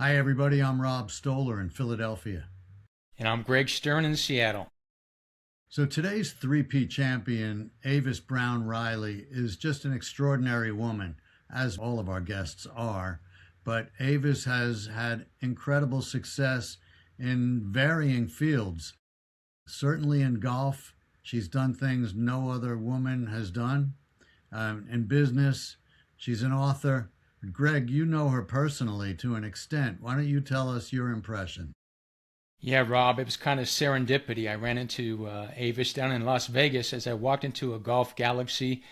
Hi, everybody. I'm Rob Stoller in Philadelphia. And I'm Greg Stern in Seattle. So today's three-peat champion, Avis Brown Riley, is just an extraordinary woman, as all of our guests are. But Avis has had incredible success in varying fields. Certainly in golf, she's done things no other woman has done. In business, she's an author. Greg, you know her personally to an extent. Why don't you tell us your impression? Yeah, Rob, it was kind of serendipity. I ran into Avis down in Las Vegas as I walked into a golf galaxy,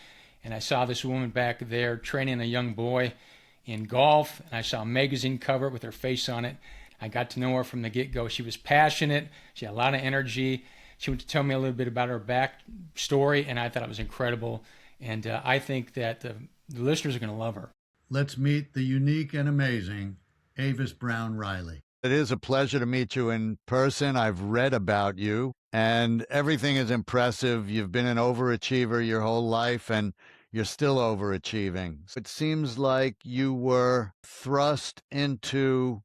and I saw this woman back there training a young boy in golf, and I saw a magazine cover with her face on it. I got to know her from the get-go. She was passionate. She had a lot of energy. She went to tell me a little bit about her back story, and I thought it was incredible. And I think that the listeners are going to love her. Let's meet the unique and amazing Avis Brown Riley. It is a pleasure to meet you in person. I've read about you, and everything is impressive. You've been an overachiever your whole life, and you're still overachieving. It seems like you were thrust into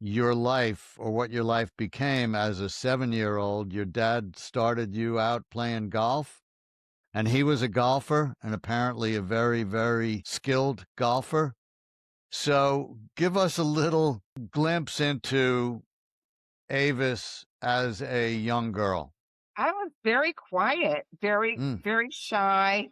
your life, or what your life became, as a 7-year-old. Your dad started you out playing golf, and he was a golfer, and apparently a very, very skilled golfer. So give us a little glimpse into Avis as a young girl. I was very quiet, very, Mm. very shy.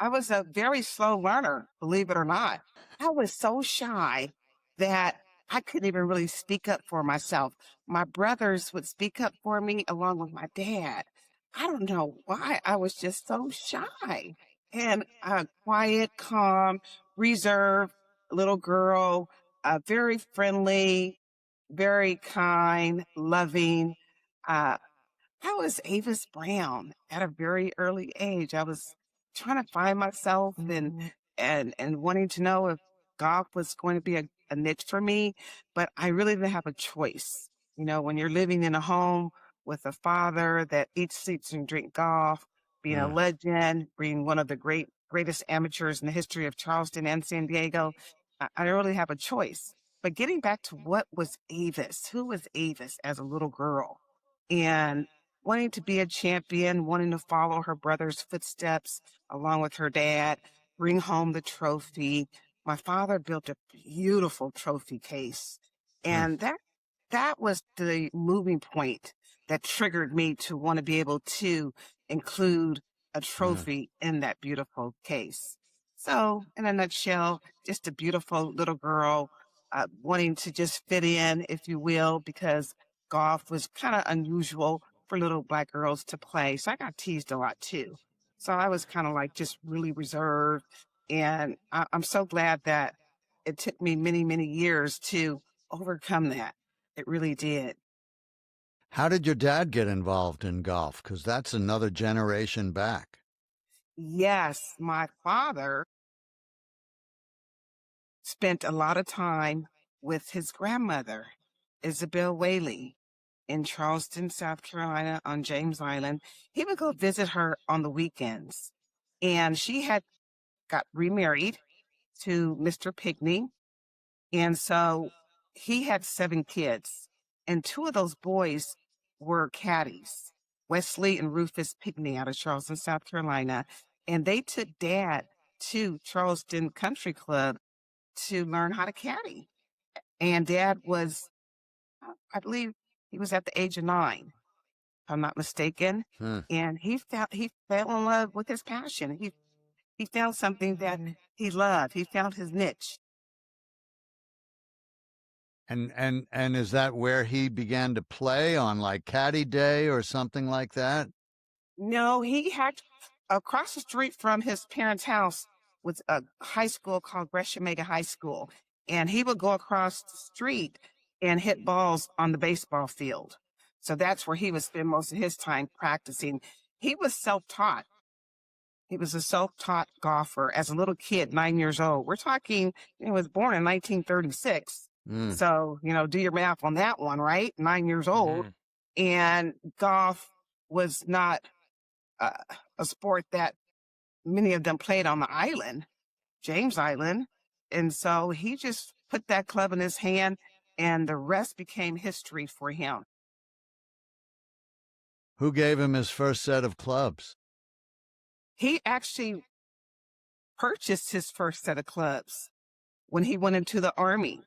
I was a very slow learner, believe it or not. I was so shy that I couldn't even really speak up for myself. My brothers would speak up for me along with my dad. I don't know why. I was just so shy and quiet, calm, reserved little girl, very friendly, very kind, loving. Uh, I was Avis Brown at a very early age. I was trying to find myself and wanting to know if golf was going to be a niche for me, but I really didn't have a choice. You know, when you're living in a home with a father that eats, sleeps, and drink golf, being a Uh, legend, being one of the greatest amateurs in the history of Charleston and San Diego, I don't really have a choice. But getting back to what was Avis, who was Avis as a little girl? And wanting to be a champion, wanting to follow her brother's footsteps along with her dad, bring home the trophy. My father built a beautiful trophy case. mm, And that was the moving point that triggered me to want to be able to include a mm. trophy in that beautiful case. So, in a nutshell, just a beautiful little girl wanting to just fit in, if you will, because golf was kind of unusual for little black girls to play. So I got teased a lot too. So I was kind of like just really reserved. And I'm so glad that it took me many, many years to overcome that. It really did. How did your dad get involved in golf? Because that's another generation back. Yes, my father spent a lot of time with his grandmother, Isabel Whaley, in Charleston, South Carolina on James Island. He would go visit her on the weekends. And she had got remarried to Mr. Pickney. And so he had 7 kids. And 2 of those boys were caddies, Wesley and Rufus Pickney out of Charleston, South Carolina. And they took dad to Charleston Country Club to learn how to caddy. And dad was, I believe he was at the age of 9, if I'm not mistaken. Hmm. And he fell in love with his passion. He found something that he loved. He found his niche. And is that where he began to play, on like Caddy Day or something like that? No, he had across the street from his parents' house was a high school called Gresham High School. And he would go across the street and hit balls on the baseball field. So that's where he would spend most of his time practicing. He was self-taught. He was a self-taught golfer as a little kid, 9 years old. We're talking, he was born in 1936. Mm. So, do your math on that one, right? 9 years old. Mm-hmm. And golf was not uh, a sport that many of them played on the island, James Island. And so he just put that club in his hand and the rest became history for him. Who gave him his first set of clubs? He actually purchased his first set of clubs when he went into the Army.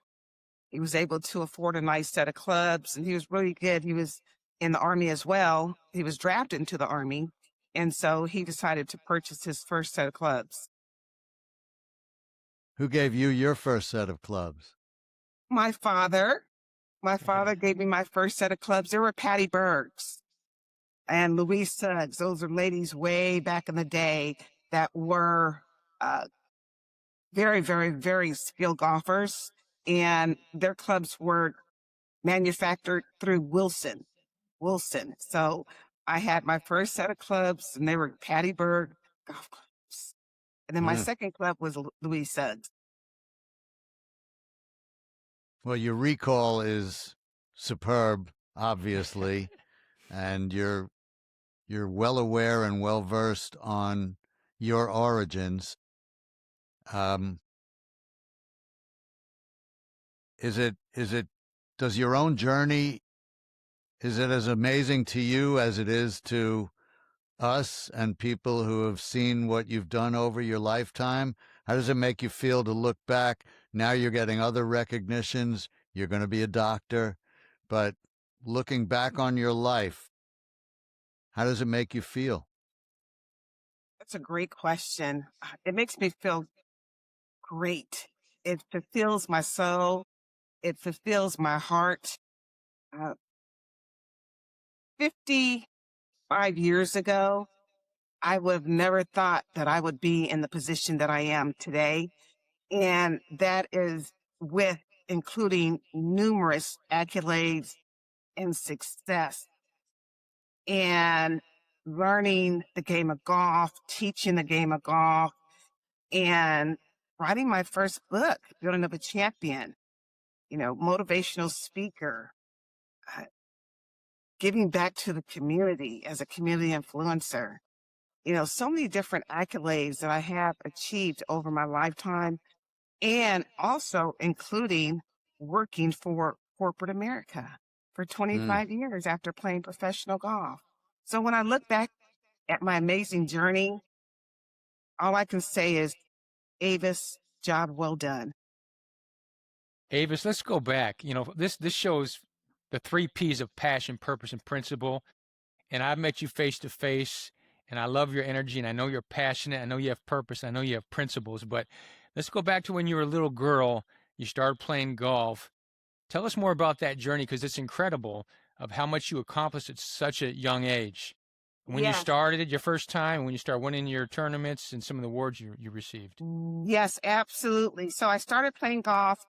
He was able to afford a nice set of clubs, and he was really good. He was in the Army as well. He was drafted into the Army, and so he decided to purchase his first set of clubs. Who gave you your first set of clubs? My father. My father gave me my first set of clubs. There were Patty Bergs and Louise Suggs. Those are ladies way back in the day that were very, very, very skilled golfers. And their clubs were manufactured through Wilson. So I had my first set of clubs, and they were Patty Berg golf clubs. And then my second club was Louise Suggs. Well, your recall is superb, obviously, and you're well aware and well versed on your origins. Does your own journey, is it as amazing to you as it is to us and people who have seen what you've done over your lifetime? How does it make you feel to look back? Now you're getting other recognitions. You're going to be a doctor. But looking back on your life, how does it make you feel? That's a great question. It makes me feel great. It fulfills my soul. It fulfills my heart. 55 years ago, I would have never thought that I would be in the position that I am today. And that is with including numerous accolades and success and learning the game of golf, teaching the game of golf, and writing my first book, Building Up a Champion, motivational speaker, giving back to the community as a community influencer. So many different accolades that I have achieved over my lifetime, and also including working for corporate America for 25 years after playing professional golf. So when I look back at my amazing journey, all I can say is, Avis, job well done. Avis, let's go back. This shows the 3 P's of passion, purpose, and principle. And I've met you face to face, and I love your energy, and I know you're passionate. I know you have purpose. I know you have principles. But let's go back to when you were a little girl. You started playing golf. Tell us more about that journey, because it's incredible of how much you accomplished at such a young age. When you Yes. started it your first time, when you started winning your tournaments and some of the awards you received. Yes, absolutely. So I started playing golf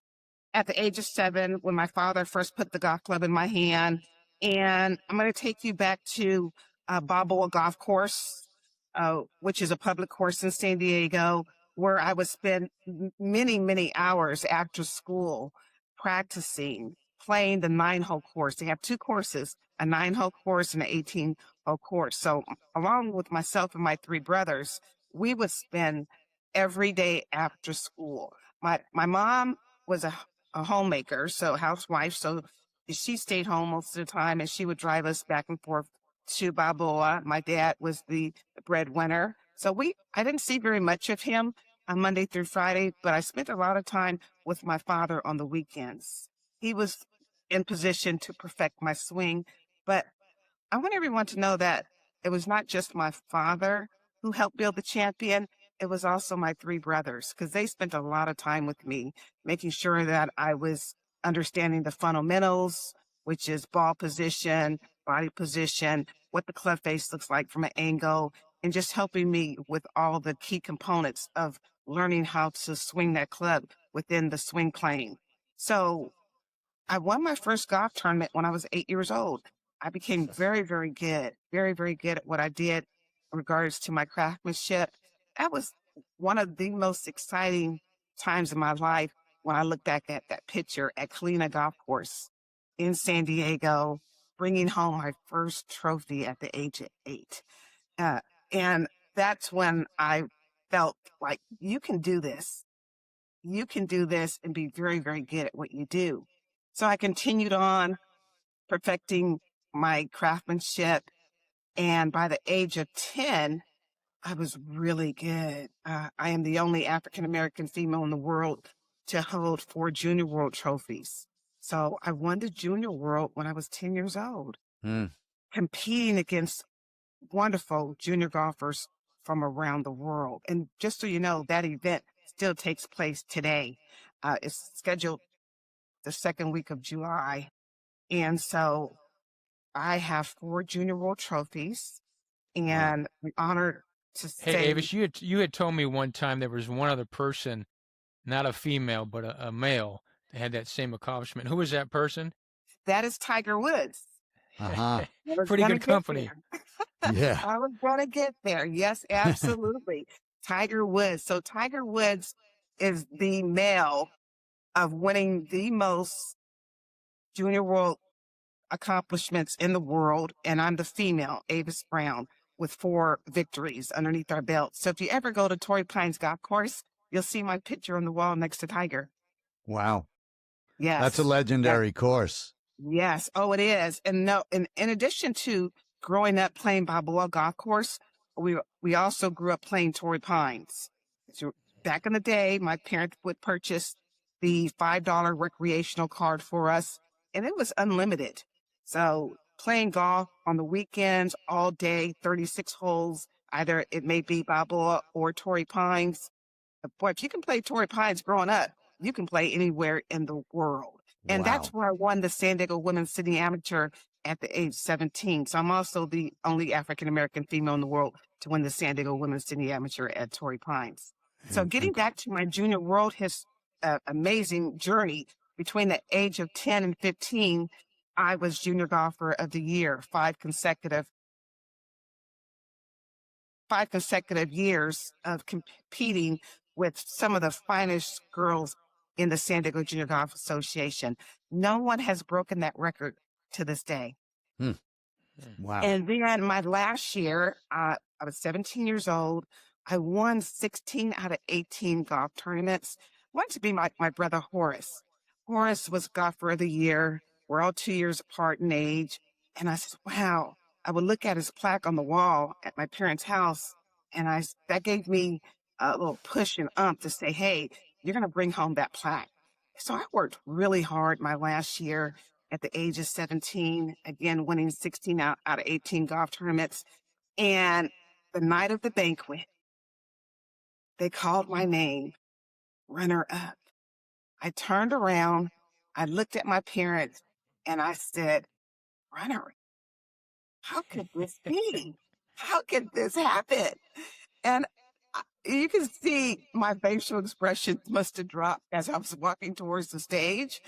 at the age of 7 when my father first put the golf club in my hand. And I'm going to take you back to Balboa Golf Course, which is a public course in San Diego, where I would spend many, many hours after school practicing, playing the 9-hole course. They have 2 courses, a 9-hole course and an 18-hole course. So along with myself and my 3 brothers, we would spend every day after school. My mom was a homemaker, so housewife. So she stayed home most of the time, and she would drive us back and forth to Balboa. My dad was the breadwinner. So I didn't see very much of him on Monday through Friday, but I spent a lot of time with my father on the weekends. He was in position to perfect my swing, but I want everyone to know that it was not just my father who helped build the champion. It was also my 3 brothers, because they spent a lot of time with me, making sure that I was understanding the fundamentals, which is ball position, body position, what the club face looks like from an angle, and just helping me with all the key components of learning how to swing that club within the swing plane. So I won my first golf tournament when I was 8 years old. I became very, very good at what I did in regards to my craftsmanship. That was one of the most exciting times in my life when I look back at that picture at Kalina Golf Course in San Diego, bringing home my first trophy at the age of 8. And that's when I felt like you can do this. You can do this and be very, very good at what you do. So I continued on perfecting my craftsmanship. And by the age of 10, I was really good. I am the only African-American female in the world to hold 4 junior world trophies. So I won the junior world when I was 10 years old, Hmm. competing against wonderful junior golfers from around the world. And just so you know, that event still takes place today. It's scheduled the second week of July. And so I have 4 junior world trophies, Wow. and I'm honored to Hey, say Avis, you had told me one time there was one other person, not a female, but a male, that had that same accomplishment. Who was that person? that is Tiger Woods. Uh-huh. I was Pretty gonna good get company. there. Yeah. I was gonna get there. Yes, absolutely. Tiger Woods. So Tiger Woods is the male of winning the most junior world accomplishments in the world, and I'm the female, Avis Brown, with 4 victories underneath our belt. So if you ever go to Torrey Pines Golf Course, you'll see my picture on the wall next to Tiger. Wow. That's a Yes. legendary course. Yes. Oh, it is. And no, in addition to growing up playing Balboa Golf Course, we also grew up playing Torrey Pines. So back in the day, my parents would purchase the $5 recreational card for us, and it was unlimited. So playing golf on the weekends, all day, 36 holes, either it may be Balboa or Torrey Pines. Boy, if you can play Torrey Pines growing up, you can play anywhere in the world. And that's Wow. where I won the San Diego Women's City Amateur at the age 17. So I'm also the only African-American female in the world to win the San Diego Women's City Amateur at Torrey Pines. So getting back to my junior world amazing journey, between the age of 10 and 15, I was junior golfer of the year, 5 consecutive years of competing with some of the finest girls in the San Diego Junior Golf Association. No one has broken that record to this day. Hmm. Wow. And then my last year, I was 17 years old. I won 16 out of 18 golf tournaments. Wanted to be my brother Horace. Horace was golfer of the year. We're all 2 years apart in age. And I said, wow. I would look at his plaque on the wall at my parents' house, and that gave me a little push and to say, hey, you're going to bring home that plaque. So I worked really hard my last year at the age of 17, again, winning 16 out of 18 golf tournaments. And the night of the banquet, they called my name, runner up. I turned around, I looked at my parents, and I said, runner, how could this be? How could this happen? And you can see my facial expression must have dropped as I was walking towards the stage.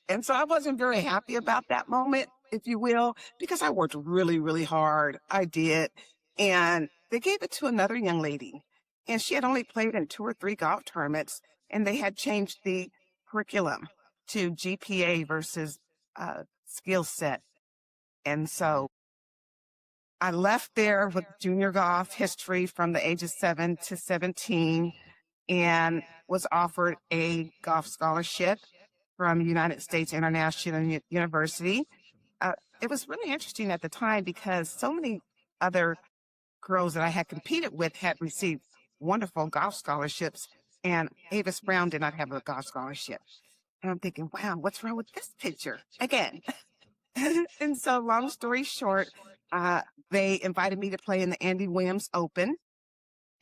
And so I wasn't very happy about that moment, if you will, because I worked really, really hard. I did. And they gave it to another young lady. And she had only played in 2 or 3 golf tournaments, and they had changed the curriculum to GPA versus skill set. And so I left there with junior golf history from the age of 7 to 17, and was offered a golf scholarship from United States International University. It was really interesting at the time because so many other girls that I had competed with had received wonderful golf scholarships, and Avis Brown did not have a golf scholarship. And I'm thinking, wow, what's wrong with this picture? Again. And so, long story short, they invited me to play in the Andy Williams Open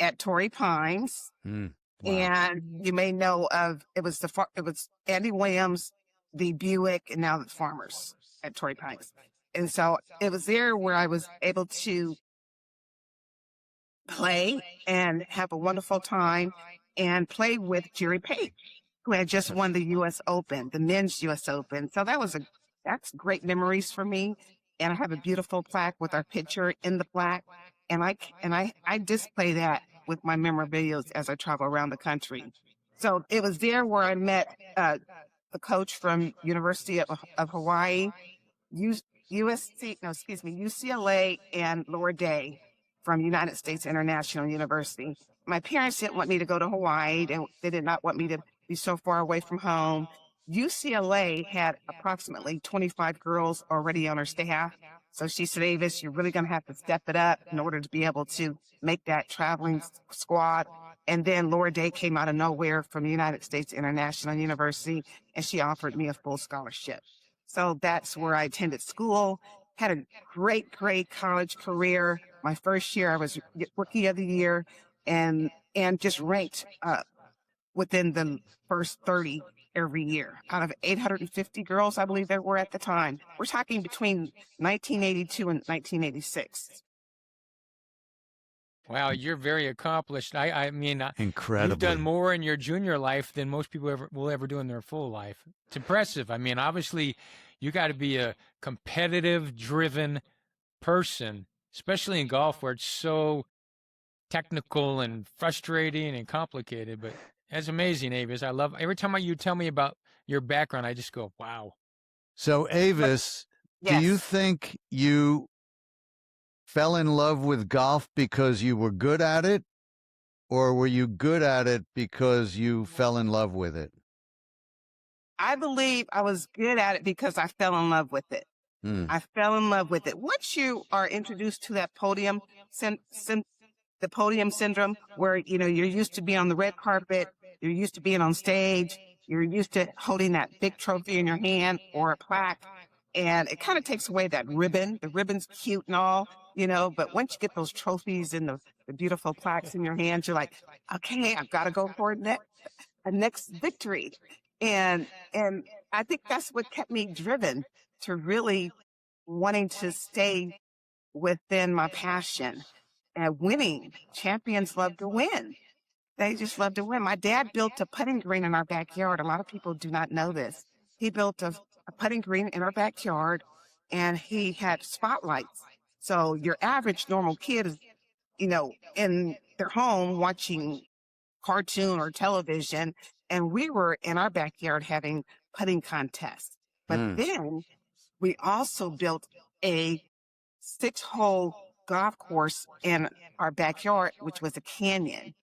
at Torrey Pines. Hmm. Wow. And you may know of it was Andy Williams, the Buick, and now the Farmers at Torrey Pines. And so it was there where I was able to play and have a wonderful time and play with Jerry Page, who had just won the U.S. Open, the men's U.S. Open. So that's great memories for me. And I have a beautiful plaque with our picture in the plaque. And I display that with my memorabilia as I travel around the country. So it was there where I met the coach from University of Hawaii, UCLA, and Laura Day from United States International University. My parents didn't want me to go to Hawaii. They did not want me to be so far away from home. UCLA had approximately 25 girls already on her staff. So she said, Avis, you're really going to have to step it up in order to be able to make that traveling squad. And then Laura Day came out of nowhere from the United States International University, and she offered me a full scholarship. So that's where I attended school, had a great college career. My first year, I was Rookie of the Year and just ranked within the first 30 every year out of 850 girls, I believe there were at the time. We're talking between 1982 and 1986. Wow, you're very accomplished. I mean, Incredibly. you've done more in your junior life than most people will ever do in their full life. It's impressive. I mean, obviously, you got to be a competitive, driven person, especially in golf where it's so technical and frustrating and complicated. But that's amazing, Avis. I love every time you tell me about your background, I just go, wow. So, Avis, do you Yes. think you fell in love with golf because you were good at it, or were you good at it because you fell in love with it? I believe I was good at it because I fell in love with it. I fell in love with it. Once you are introduced to that podium, the podium syndrome, where, you know, you're used to being on the red carpet, you're used to being on stage, you're used to holding that big trophy in your hand or a plaque, and it kind of takes away that ribbon. The ribbon's cute and all, you know, but once you get those trophies and the beautiful plaques in your hands, you're like, okay, I've got to go for a next victory. And I think that's what kept me driven to really wanting to stay within my passion. And winning, champions love to win. They just love to win. My dad built a putting green in our backyard. A lot of people do not know this. He built a putting green in our backyard, and he had spotlights. So your average normal kid is, you know, in their home watching cartoon or television, and we were in our backyard having putting contests. But then we also built a 6-hole golf course in our backyard, which was a canyon.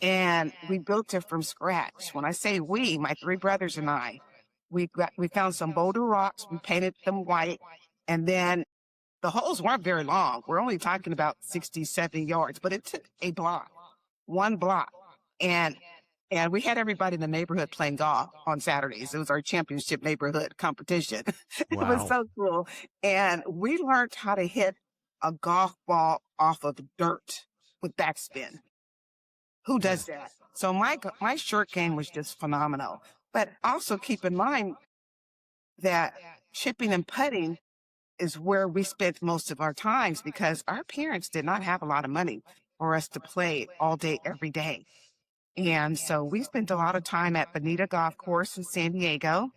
And we built it from scratch. When I say we, my 3 brothers and I, we found some boulder rocks, we painted them white, and then the holes weren't very long. We're only talking about 60, 70 yards, but it took a block, 1 block. And we had everybody in the neighborhood playing golf on Saturdays. It was our championship neighborhood competition. It was Wow. so cool. And we learned how to hit a golf ball off of dirt with backspin. Who does that? So my short game was just phenomenal. But also keep in mind that chipping and putting is where we spent most of our times because our parents did not have a lot of money for us to play all day, every day. And so we spent a lot of time at Bonita Golf Course in San Diego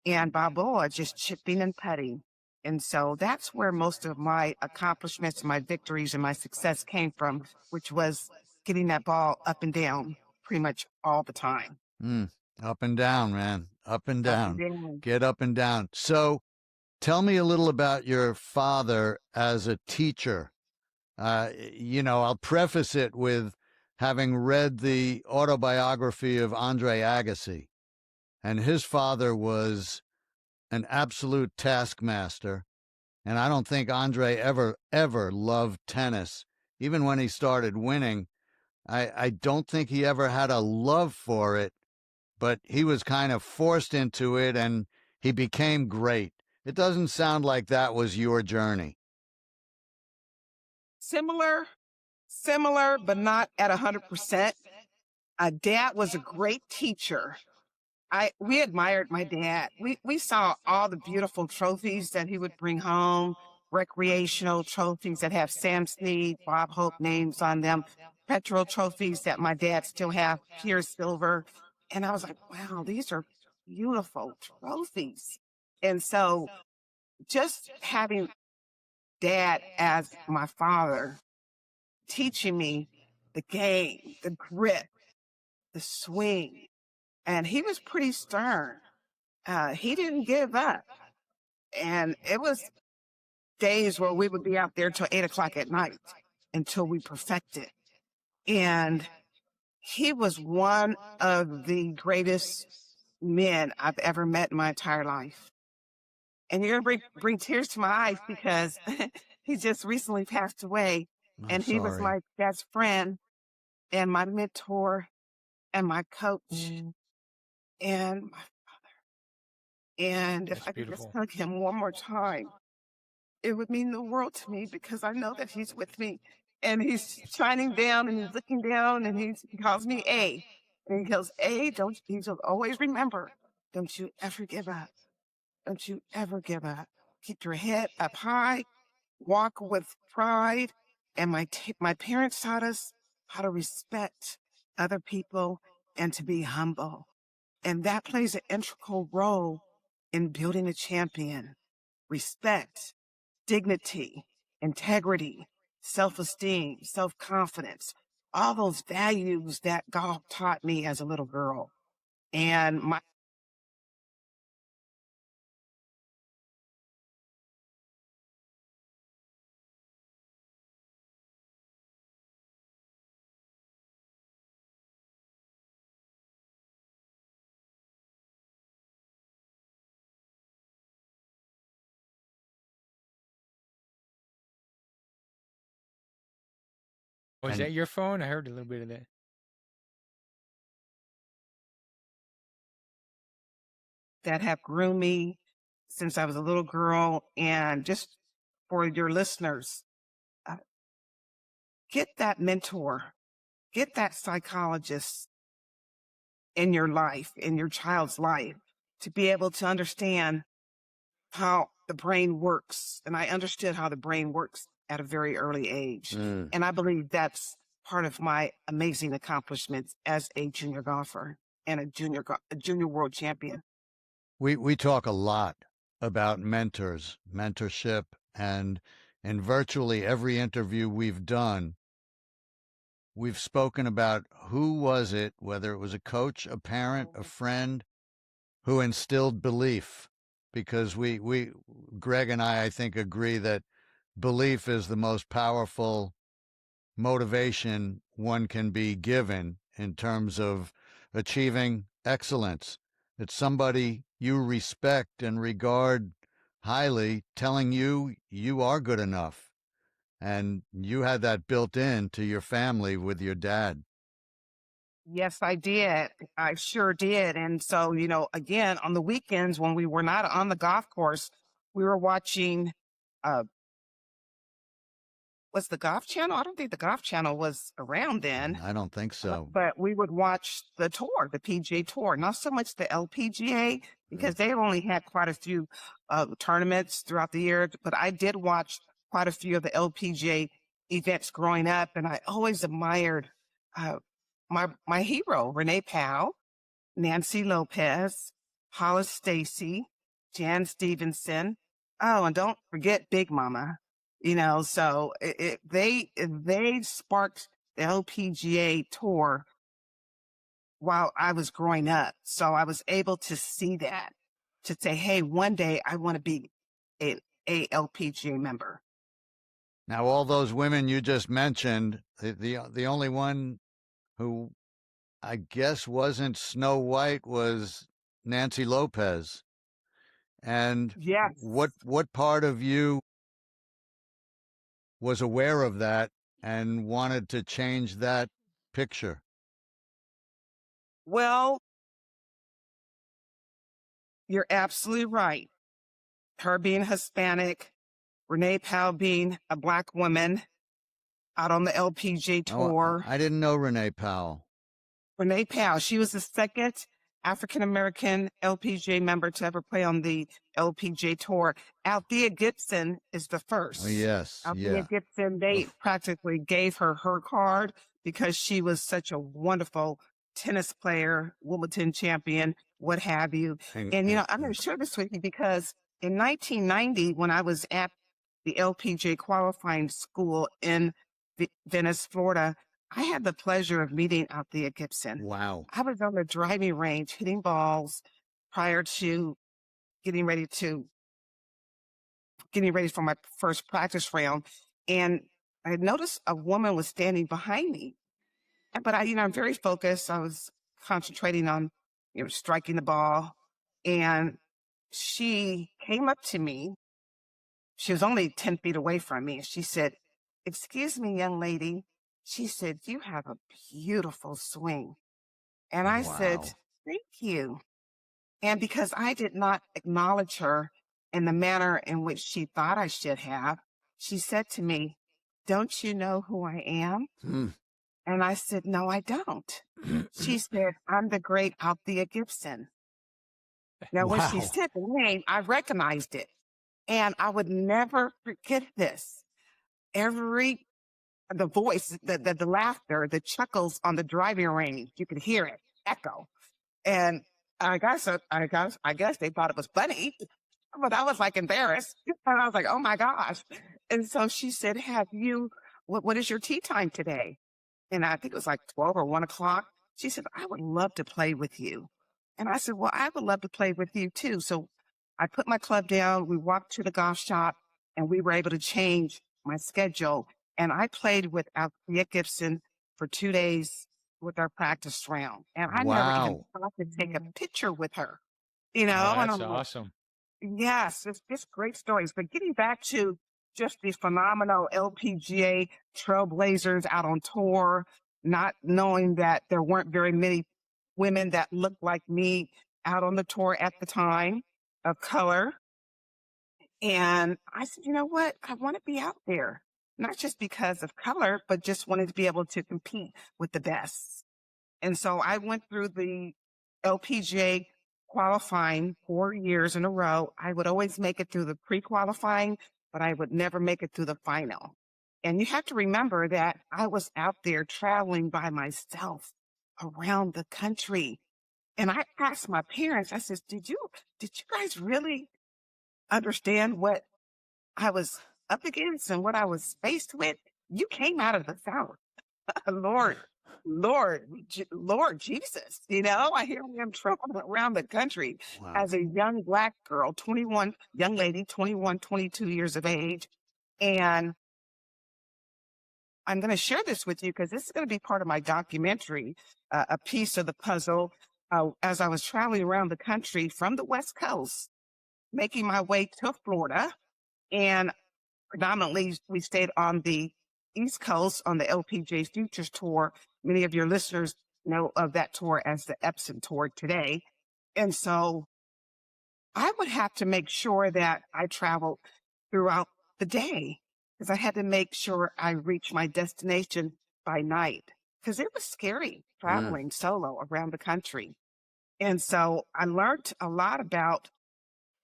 and Balboa just chipping and putting. And so that's where most of my accomplishments, my victories, and my success came from, which was getting that ball up and down pretty much all the time. Up and down, man. Up and Up and down. down. Get up and down. So tell me a little about your father as a teacher. You know, I'll preface it with having read the autobiography of Andre Agassi, and his father was an absolute taskmaster. And I don't think Andre ever loved tennis. Even when he started winning, I don't think he ever had a love for it, but he was kind of forced into it and he became great. It doesn't sound like that was your journey. Similar, but not at 100%. Dad was a great teacher. We admired my dad. We saw all the beautiful trophies that he would bring home, recreational trophies that have Sam Snead, Bob Hope names on them, petrol trophies that my dad still have, pure silver. And I was like, wow, these are beautiful trophies. And so just having dad as my father, teaching me the game, the grip, the swing, and he was pretty stern. He didn't give up. And it was days where we would be out there till 8 o'clock at night until we perfected. And he was one of the greatest men I've ever met in my entire life. And you're going to bring tears to my eyes because he just recently passed away. I'm And he was sorry. my best friend and my mentor and my coach. And if That's I could just beautiful. hug him one more time, it would mean the world to me because I know that he's with me and he's shining down and he's looking down and he calls me A. And he goes, A, he says, always remember, don't you ever give up. Don't you ever give up. Keep your head up high, walk with pride. And my parents taught us how to respect other people and to be humble. And that plays an integral role in building a champion. Respect, dignity, integrity, self-esteem, self-confidence, all those values that God taught me as a little girl. And Was And that your phone? I heard a little bit of that. that have groomed me since I was a little girl. And just for your listeners, uh, get that mentor, get that psychologist in your life, in your child's life, to be able to understand how the brain works. And I understood how the brain works at a very early age. mm, And I believe that's part of my amazing accomplishments as a junior golfer and a junior world champion. we talk a lot about mentors, mentorship, and in virtually every interview we've done, we've spoken about who was it, whether it was a coach, a parent, a friend, who instilled belief. Because Greg and I think, agree that belief is the most powerful motivation one can be given in terms of achieving excellence. It's somebody you respect and regard highly telling you you are good enough. And you had that built in to your family with your dad. Yes, I did. I sure did. And so, again, on the weekends when we were not on the golf course, we were watching, uh, was the Golf Channel? I don't think the Golf Channel was around then. I don't think so. But we would watch the tour, the PGA Tour, not so much the LPGA, because they only had quite a few tournaments throughout the year. But I did watch quite a few of the LPGA events growing up, and I always admired uh, my hero, Renee Powell, Nancy Lopez, Hollis Stacy, Jan Stevenson. Oh, and don't forget Big Mama. So they sparked the LPGA tour while I was growing up. So I was able to see that, to say, hey, one day I want to be a LPGA member. Now, all those women you just mentioned, the only one who I guess wasn't Snow White was Nancy Lopez. And Yes. what part of you was aware of that and wanted to change that picture? Well, you're absolutely right. Her being Hispanic, Renee Powell being a Black woman out on the LPGA Oh, tour. I didn't know Renee Powell. Renee Powell, she was the second African-American LPGA member to ever play on the LPGA tour. Althea Gibson is the first. Oh, yes, Althea yeah. Gibson, they Oof. practically gave her card because she was such a wonderful tennis player, Wimbledon champion, what have you. And, I'm going to share this with you because in 1990, when I was at the LPGA qualifying school in Venice, Florida, I had the pleasure of meeting Althea Gibson. Wow. I was on the driving range hitting balls prior to getting ready for my first practice round. And I noticed a woman was standing behind me. But I'm very focused. I was concentrating on striking the ball. And she came up to me. She was only 10 feet away from me. And she said, "Excuse me, young lady." She said, "You have a beautiful swing." And I said, Wow. "Thank you." And because I did not acknowledge her in the manner in which she thought I should have, she said to me, "Don't you know who I am?" Hmm. And I said, "No, I don't." She said, "I'm the great Althea Gibson." Now, when she Wow. said the name, I recognized it. And I would never forget this. The voice, the laughter, the chuckles on the driving range, you could hear it echo. And I guess they thought it was funny, but I was like embarrassed. And I was like, "Oh my gosh." And so she said, what is your tea time today? And I think it was like 12 or 1 o'clock. She said, "I would love to play with you." And I said, "Well, I would love to play with you too." So I put my club down. We walked to the golf shop and we were able to change my schedule. And I played with Althea Gibson for 2 days with our practice round. And I never even Wow. thought to take a picture with her, Oh, and that's I'm like, awesome. yes, it's great stories. But getting back to just the phenomenal LPGA trailblazers out on tour, not knowing that there weren't very many women that looked like me out on the tour at the time of color. And I said, "You know what? I want to be out there, not just because of color, but just wanted to be able to compete with the best." And so I went through the LPGA qualifying 4 years in a row. I would always make it through the pre-qualifying, but I would never make it through the final. And you have to remember that I was out there traveling by myself around the country. And I asked my parents, I said, did you guys really understand what I was up against and what I was faced with? You came out of the South. Lord, Lord Jesus, I hear him traveling around the country Wow. as a young Black girl, 21, young lady, 21, 22 years of age. And I'm going to share this with you because this is going to be part of my documentary, a piece of the puzzle. As I was traveling around the country from the West Coast, making my way to Florida, and predominantly we stayed on the East Coast on the LPGA Futures Tour. Many of your listeners know of that tour as the Epson Tour today. And so I would have to make sure that I traveled throughout the day because I had to make sure I reached my destination by night because it was scary Mm. traveling solo around the country. And so I learned a lot about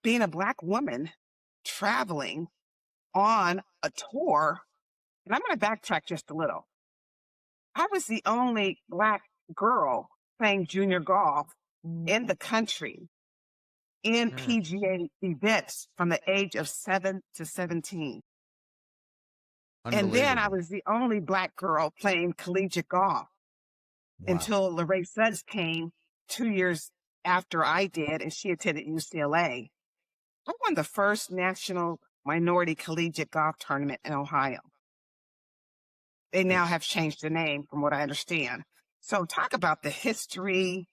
being a Black woman traveling on a tour. And I'm going to backtrack just a little. I was the only Black girl playing junior golf in the country in Mm. PGA events from the age of 7 to 17. And then I Unbelievable. was the only Black girl playing collegiate golf Wow. until Lorraine Suggs came 2 years after I did, and she attended UCLA. I won the first national minority collegiate golf tournament in Ohio. They now have changed the name from what I understand. So talk about the history,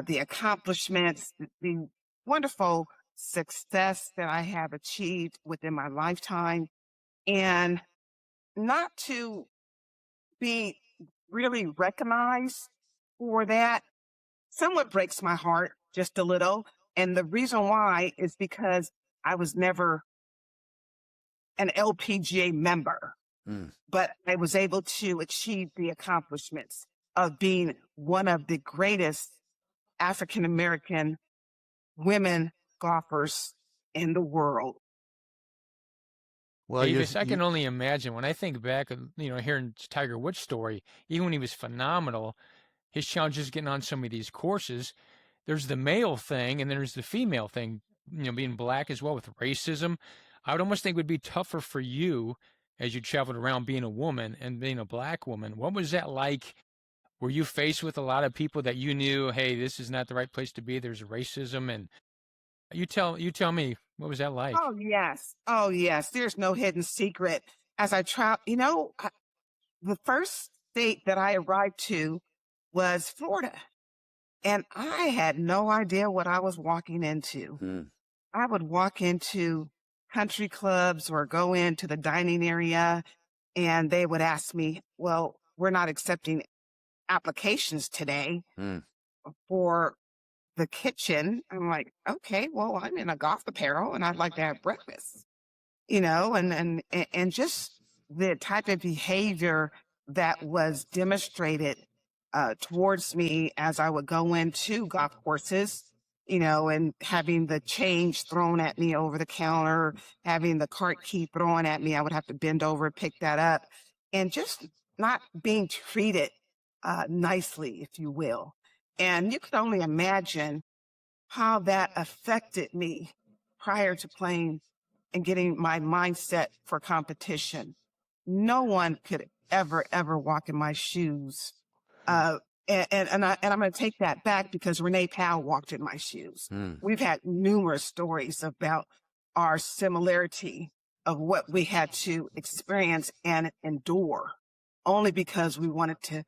the accomplishments, the wonderful success that I have achieved within my lifetime, and not to be really recognized for that somewhat breaks my heart just a little. And the reason why is because I was never an LPGA member, Mm. but I was able to achieve the accomplishments of being one of the greatest African American women golfers in the world. Well, Avis, I can only imagine when I think back, hearing Tiger Woods' story, even when he was phenomenal, his challenges getting on some of these courses, there's the male thing and there's the female thing, being Black as well with racism. I would almost think it would be tougher for you as you traveled around being a woman and being a Black woman. What was that like? Were you faced with a lot of people that you knew, hey, this is not the right place to be? There's racism, and you tell me, what was that like? Oh, yes. Oh, yes. There's no hidden secret. As I travel, the first state that I arrived to was Florida. And I had no idea what I was walking into. Mm. I would walk into country clubs or go into the dining area, and they would ask me, well, we're not accepting applications today Mm. for the kitchen. I'm like, okay, well, I'm in a golf apparel and I'd like to have breakfast, and just the type of behavior that was demonstrated towards me as I would go into golf courses, and having the change thrown at me over the counter, having the cart key thrown at me, I would have to bend over and pick that up, and just not being treated nicely, if you will. And you could only imagine how that affected me prior to playing and getting my mindset for competition. No one could ever walk in my shoes. And I'm going to take that back because Renee Powell walked in my shoes. Mm. We've had numerous stories about our similarity of what we had to experience and endure only because we wanted to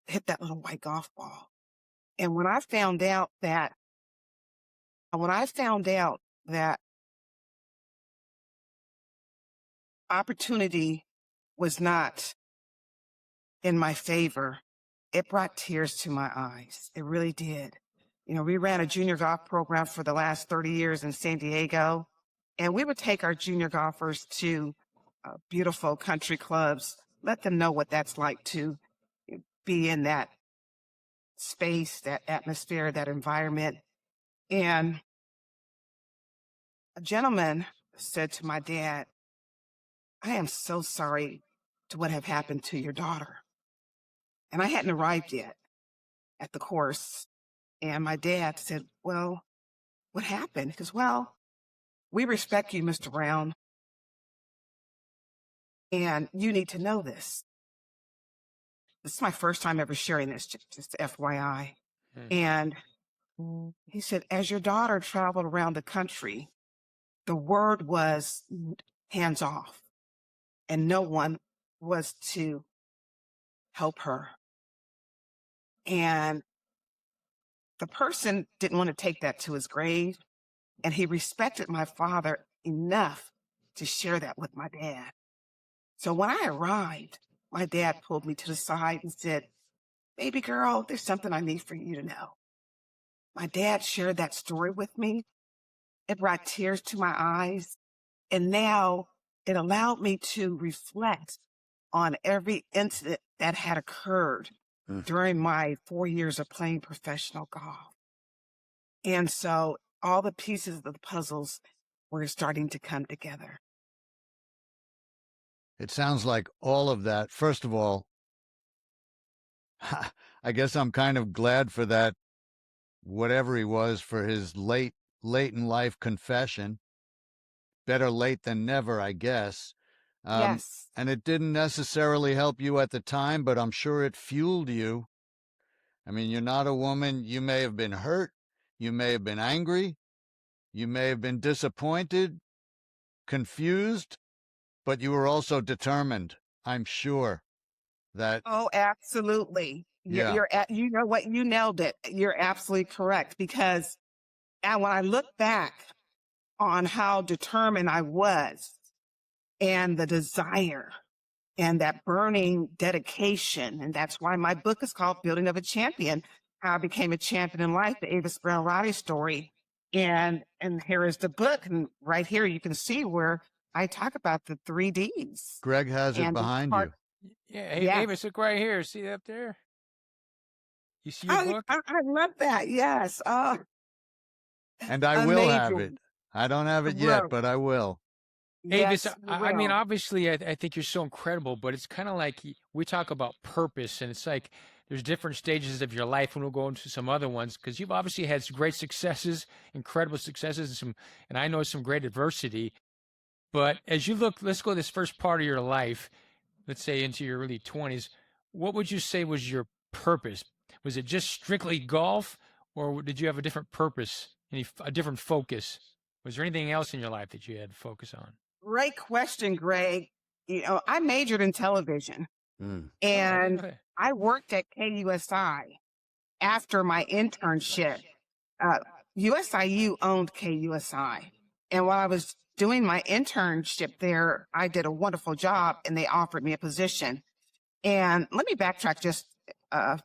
hit that little white golf ball. And when I found out that opportunity was not in my favor, it brought tears to my eyes. It really did. We ran a junior golf program for the last 30 years in San Diego, and we would take our junior golfers to beautiful country clubs, let them know what that's like to be in that space, that atmosphere, that environment. And a gentleman said to my dad, I am so sorry to what have happened to your daughter. And I hadn't arrived yet at the course. And my dad said, well, what happened? He goes, well, we respect you, Mr. Brown, and you need to know this. This is my first time ever sharing this, just FYI. And he said, as your daughter traveled around the country, the word was hands off, and no one was to help her. And the person didn't want to take that to his grave, and he respected my father enough to share that with my dad. So when I arrived, my dad pulled me to the side and said, baby girl, there's something I need for you to know. My dad shared that story with me. It brought tears to my eyes. And now it allowed me to reflect on every incident that had occurred during my 4 years of playing professional golf. And so all the pieces of the puzzles were starting to come together. It sounds like all of that. First of all, I guess I'm kind of glad for that, whatever he was, for his late in life confession. Better late than never, I guess. Yes. And it didn't necessarily help you at the time, but I'm sure it fueled you. I mean, you're not a woman. You may have been hurt. You may have been angry. You may have been disappointed, confused, but you were also determined. I'm sure that. Oh, absolutely. Yeah. You know what? You nailed it. You're absolutely correct. Because when I look back on how determined I was and the desire and that burning dedication, and that's why my book is called Building of a Champion, How I Became a Champion in Life, the Avis Brown Riley story. And here is the book. And right here, you can see where I talk about the 3 Ds. Greg has it behind you. Yeah, Yeah. Avis, look right here. See that up there? You see your book? I love that. Yes. Oh, And I will have it. amazing. I don't have it yet, but I will. Avis, Yes, you I mean, will. obviously, I think you're so incredible, but it's kind of like we talk about purpose, and it's like there's different stages of your life, and we'll go into some other ones because you've obviously had some great successes, incredible successes, and I know some great adversity. But as you look, let's go this first part of your life, let's say into your early 20s. What would you say was your purpose? Was it just strictly golf, or did you have a different purpose, a different focus? Was there anything else in your life that you had to focus on? Great question, Greg. I majored in television Mm. and Okay. I worked at KUSI. after my internship, uh, USIU owned KUSI. And while I was doing my internship there, I did a wonderful job and they offered me a position. And let me backtrack just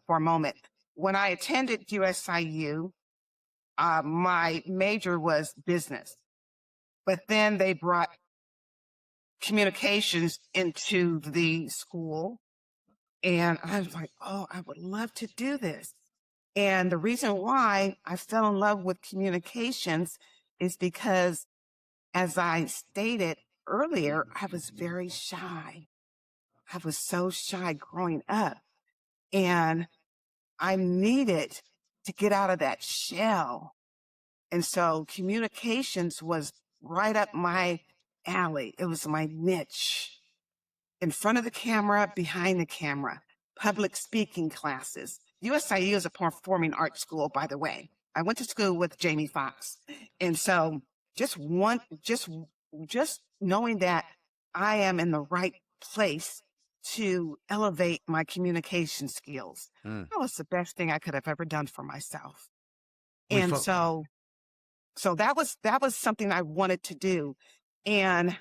for a moment. When I attended USIU, my major was business, but then they brought communications into the school. And I was like, oh, I would love to do this. And the reason why I fell in love with communications is because, as I stated earlier, I was very shy. I was so shy growing up. And I needed to get out of that shell. And so communications was right up my alley. It was my niche. In front of the camera, behind the camera, public speaking classes. USIU is a performing arts school, by the way. I went to school with Jamie Foxx. And so just knowing that I am in the right place to elevate my communication skills. That was the best thing I could have ever done for myself. And so that was something I wanted to do. And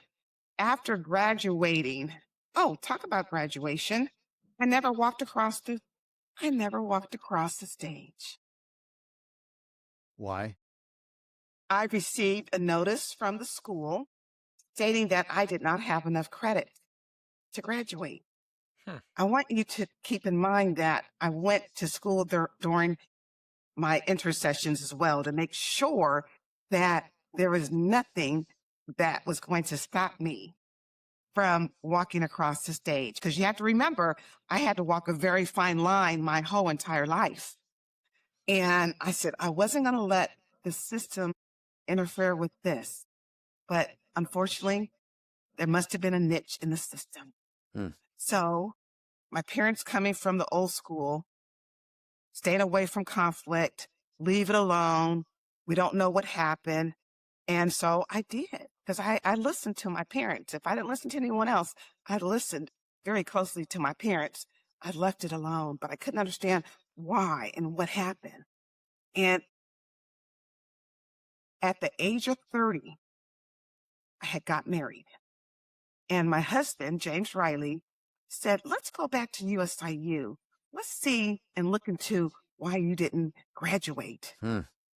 after graduating, oh, talk about graduation. I never walked across the stage. Why? I received a notice from the school stating that I did not have enough credit to graduate. I want you to keep in mind that I went to school during my intersessions as well to make sure that there was nothing that was going to stop me from walking across the stage. Because you have to remember, I had to walk a very fine line my whole entire life. And I said, I wasn't going to let the system interfere with this. But unfortunately, there must have been a niche in the system. So my parents, coming from the old school, staying away from conflict, leave it alone. We don't know what happened. And so I did, because I listened to my parents. If I didn't listen to anyone else, I listened very closely to my parents. I left it alone, but I couldn't understand why and what happened. And at the age of 30, I had got married. And my husband, James Riley, said, let's go back to USIU. Let's see and look into why you didn't graduate.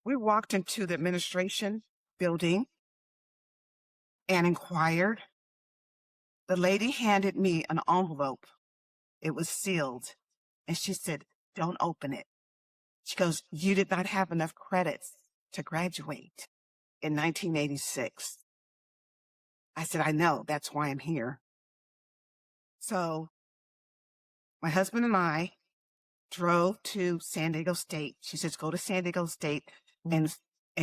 We walked into the administration building and inquired. The lady handed me an envelope. It was sealed. And she said, don't open it. She goes, you did not have enough credits to graduate in 1986. I said, I know. That's why I'm here. So my husband and I drove to San Diego State. She says, go to San Diego State and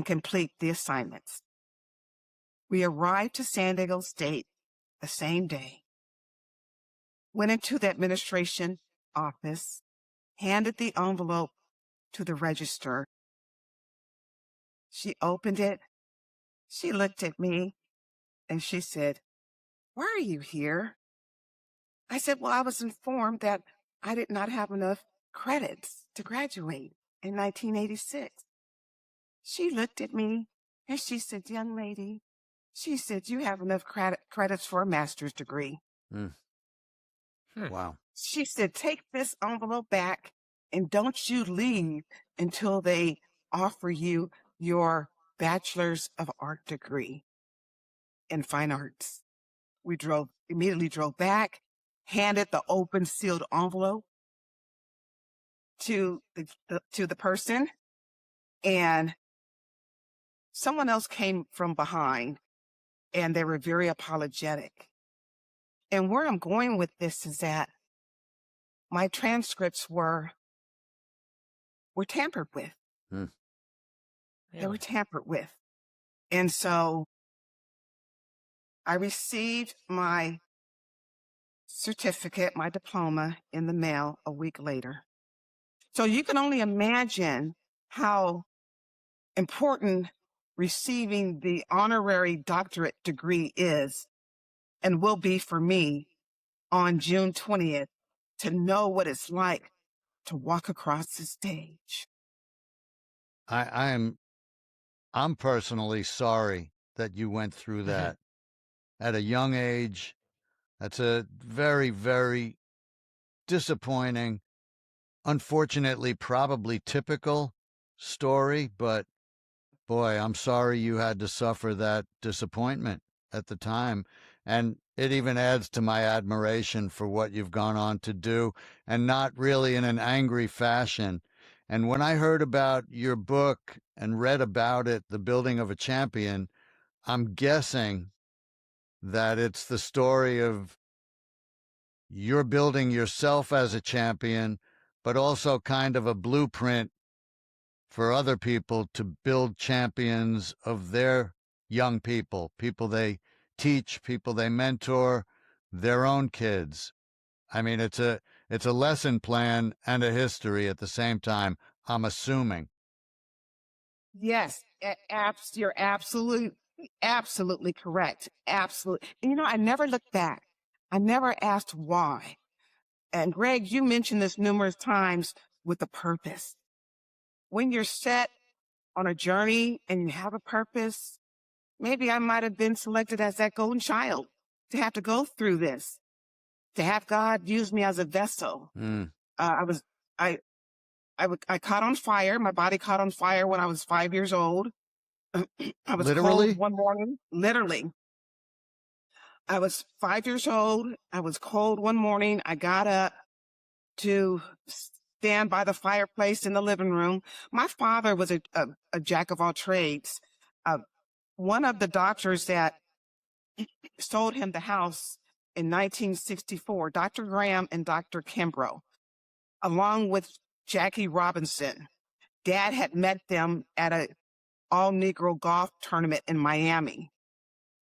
complete the assignments. We arrived to San Diego State the same day, went into the administration office, handed the envelope to the register. She opened it. She looked at me and she said, why are you here? I said, well, I was informed that I did not have enough credits to graduate in 1986. She looked at me and she said, young lady, she said, you have enough credits for a master's degree. Wow. She said, take this envelope back and don't you leave until they offer you your bachelor's of art degree in fine arts. We immediately drove back, handed the open sealed envelope to the person, and someone else came from behind and they were very apologetic. And where I'm going with this is that my transcripts were tampered with. They were tampered with. And so I received my certificate, my diploma, in the mail a week later. So you can only imagine how important receiving the honorary doctorate degree is and will be for me on June 20th, to know what it's like to walk across the stage. I'm personally sorry that you went through that at a young age. That's a very, very disappointing, unfortunately, probably typical story, but boy, I'm sorry you had to suffer that disappointment at the time. And it even adds to my admiration for what you've gone on to do, and not really in an angry fashion. And when I heard about your book and read about it, The Building of a Champion, I'm guessing that it's the story of you're building yourself as a champion, but also kind of a blueprint for other people to build champions of their young people, people they teach, people they mentor, their own kids. I mean, it's a lesson plan and a history at the same time, I'm assuming. Yes, you're absolutely correct. Absolutely. You know, I never looked back. I never asked why. And Greg, you mentioned this numerous times with the purpose. When you're set on a journey and you have a purpose, maybe I might have been selected as that golden child to have to go through this, to have God use me as a vessel. Mm. I caught on fire. My body caught on fire when I was 5 years old. I was Literally? cold one morning. Literally. I was 5 years old. I was cold one morning. I got up to stand by the fireplace in the living room. My father was a jack of all trades. One of the doctors that sold him the house in 1964, Dr. Graham and Dr. Kimbrough, along with Jackie Robinson. Dad had met them at a all-Negro golf tournament in Miami.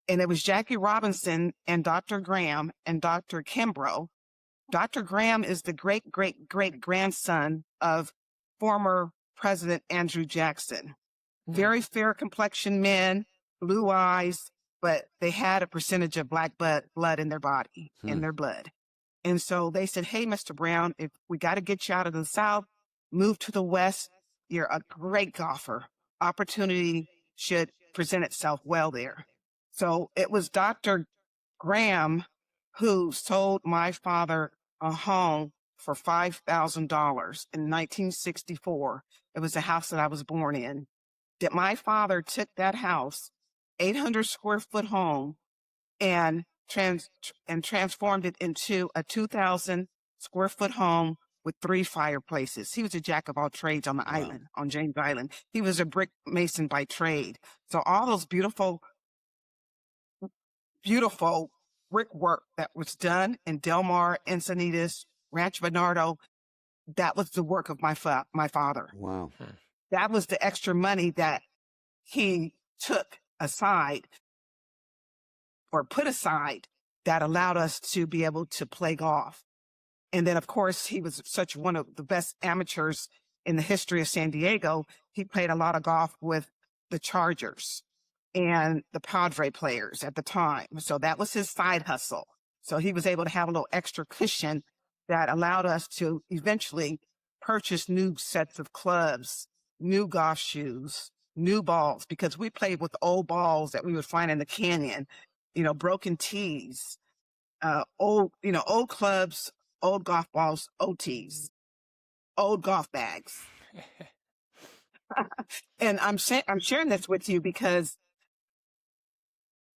And it was Jackie Robinson and Dr. Graham and Dr. Kimbrough. Dr. Graham is the great-great-great-grandson of former President Andrew Jackson. Very fair complexion men, blue eyes, but they had a percentage of black blood in their body, in their blood. And so they said, hey, Mr. Brown, if we got to get you out of the South, move to the West. You're a great golfer. Opportunity should present itself well there. So it was Dr. Graham who sold my father a home for $5,000 in 1964. It was the house that I was born in. That my father took that house, 800 square foot home, and transformed it into a 2,000 square foot home with 3 fireplaces. He was a jack of all trades on the island, on James Island. He was a brick mason by trade. So all those beautiful brickwork that was done in Del Mar, Encinitas, Rancho Bernardo, that was the work of my father. Wow. That was the extra money that he took aside or put aside that allowed us to be able to play golf. And then, of course, he was such one of the best amateurs in the history of San Diego. He played a lot of golf with the Chargers and the Padre players at the time. So that was his side hustle. So he was able to have a little extra cushion that allowed us to eventually purchase new sets of clubs, new golf shoes, new balls, because we played with old balls that we would find in the canyon, broken tees, old clubs, old golf balls, old tees, old golf bags. And I'm sharing this with you because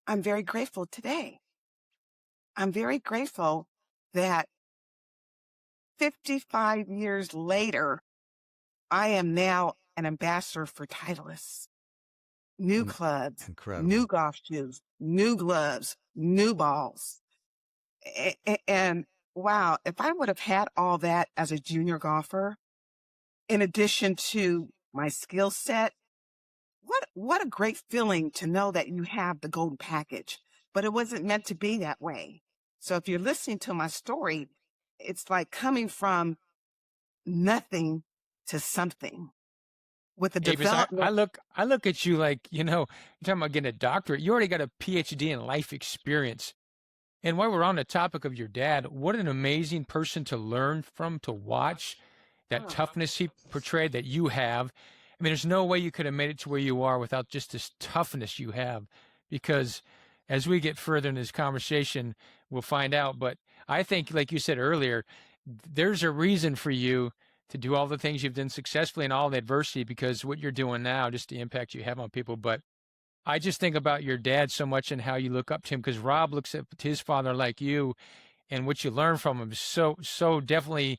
I'm very grateful today. I'm very grateful that 55 years later, I am now an ambassador for Titleist. New clubs, Incredible. new golf shoes, new gloves, new balls. And wow, if I would have had all that as a junior golfer, in addition to my skill set, what a great feeling to know that you have the golden package, but it wasn't meant to be that way. So if you're listening to my story, it's like coming from nothing to something with the Avis, development. I look at you like, you're talking about getting a doctorate. You already got a PhD in life experience. And while we're on the topic of your dad, what an amazing person to learn from, to watch. that toughness he portrayed that you have. I mean, there's no way you could have made it to where you are without just this toughness you have, because as we get further in this conversation, we'll find out. But I think, like you said earlier, there's a reason for you to do all the things you've done successfully and all the adversity, because what you're doing now, just the impact you have on people. But I just think about your dad so much and how you look up to him, because Rob looks up to his father like you, and what you learn from him so definitely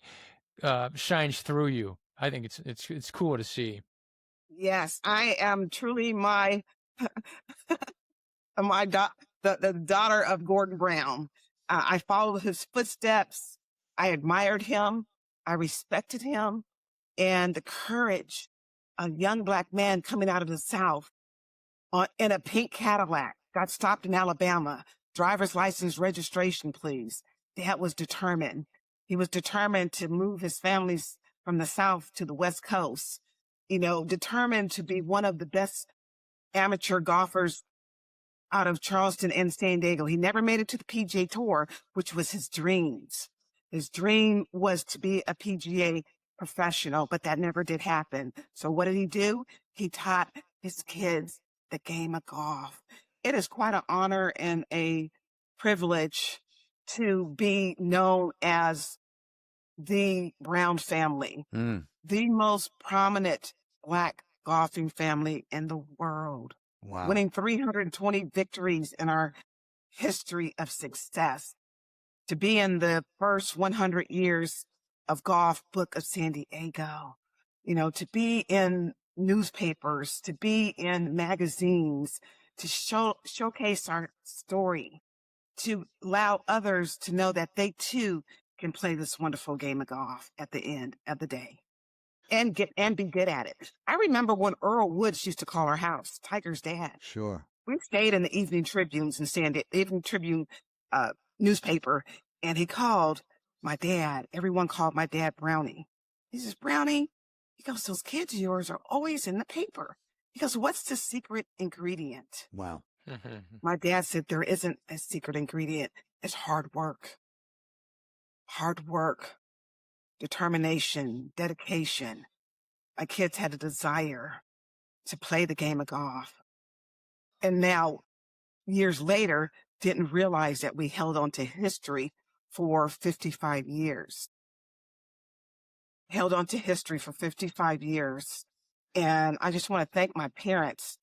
shines through you. I think it's cool to see. Yes, I am truly my the daughter of Gordon Brown. I followed his footsteps. I admired him. I respected him, and the courage, a young Black man coming out of the South in a pink Cadillac, got stopped in Alabama. Driver's license registration, please. Dad was determined. He was determined to move his families from the South to the West Coast, determined to be one of the best amateur golfers out of Charleston and San Diego. He never made it to the PGA Tour, which was his dreams. His dream was to be a PGA professional, but that never did happen. So what did he do? He taught his kids the game of golf. It is quite an honor and a privilege to be known as the Brown family, the most prominent Black golfing family in the world. Wow. Winning 320 victories in our history of success, to be in the first 100 years of golf book of San Diego, to be in newspapers, to be in magazines, to showcase our story, to allow others to know that they too can play this wonderful game of golf at the end of the day and be good at it. I remember when Earl Woods used to call our house, Tiger's dad. Sure. We stayed in the Evening Tribunes in Evening Tribune newspaper, and he called my dad. Everyone called my dad Brownie. He says, Brownie, he goes, those kids of yours are always in the paper. He goes, what's the secret ingredient? Wow. My dad said, there isn't a secret ingredient. It's hard work. Hard work, determination, dedication. My kids had a desire to play the game of golf. And now, years later, didn't realize that we held on to history for 55 years. Held on to history for 55 years. And I just want to thank my parents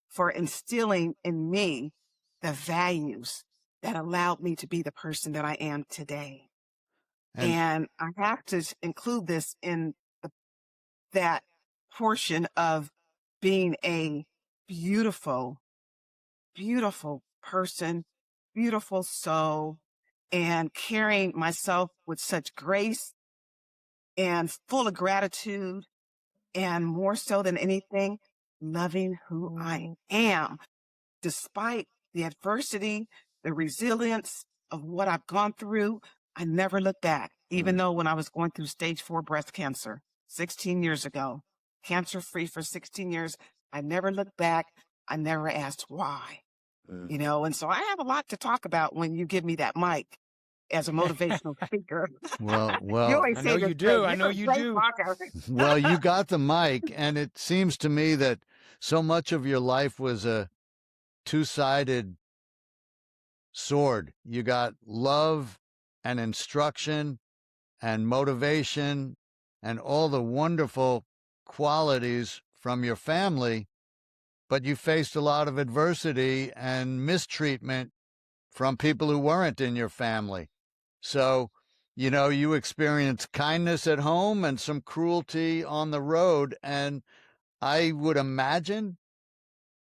for instilling in me the values that allowed me to be the person that I am today. And I have to include this in that portion of being a beautiful, beautiful person, beautiful soul, and carrying myself with such grace and full of gratitude, and more so than anything, loving who I am, despite the adversity, the resilience of what I've gone through. I never looked back, even though when I was going through stage 4 breast cancer 16 years ago, cancer-free for 16 years, I never looked back. I never asked why, and so I have a lot to talk about when you give me that mic as a motivational speaker. Well, I know you do. I know you do. Well, you got the mic, and it seems to me that so much of your life was a two-sided sword. You got love and instruction and motivation and all the wonderful qualities from your family, but you faced a lot of adversity and mistreatment from people who weren't in your family. So, you experienced kindness at home and some cruelty on the road. And I would imagine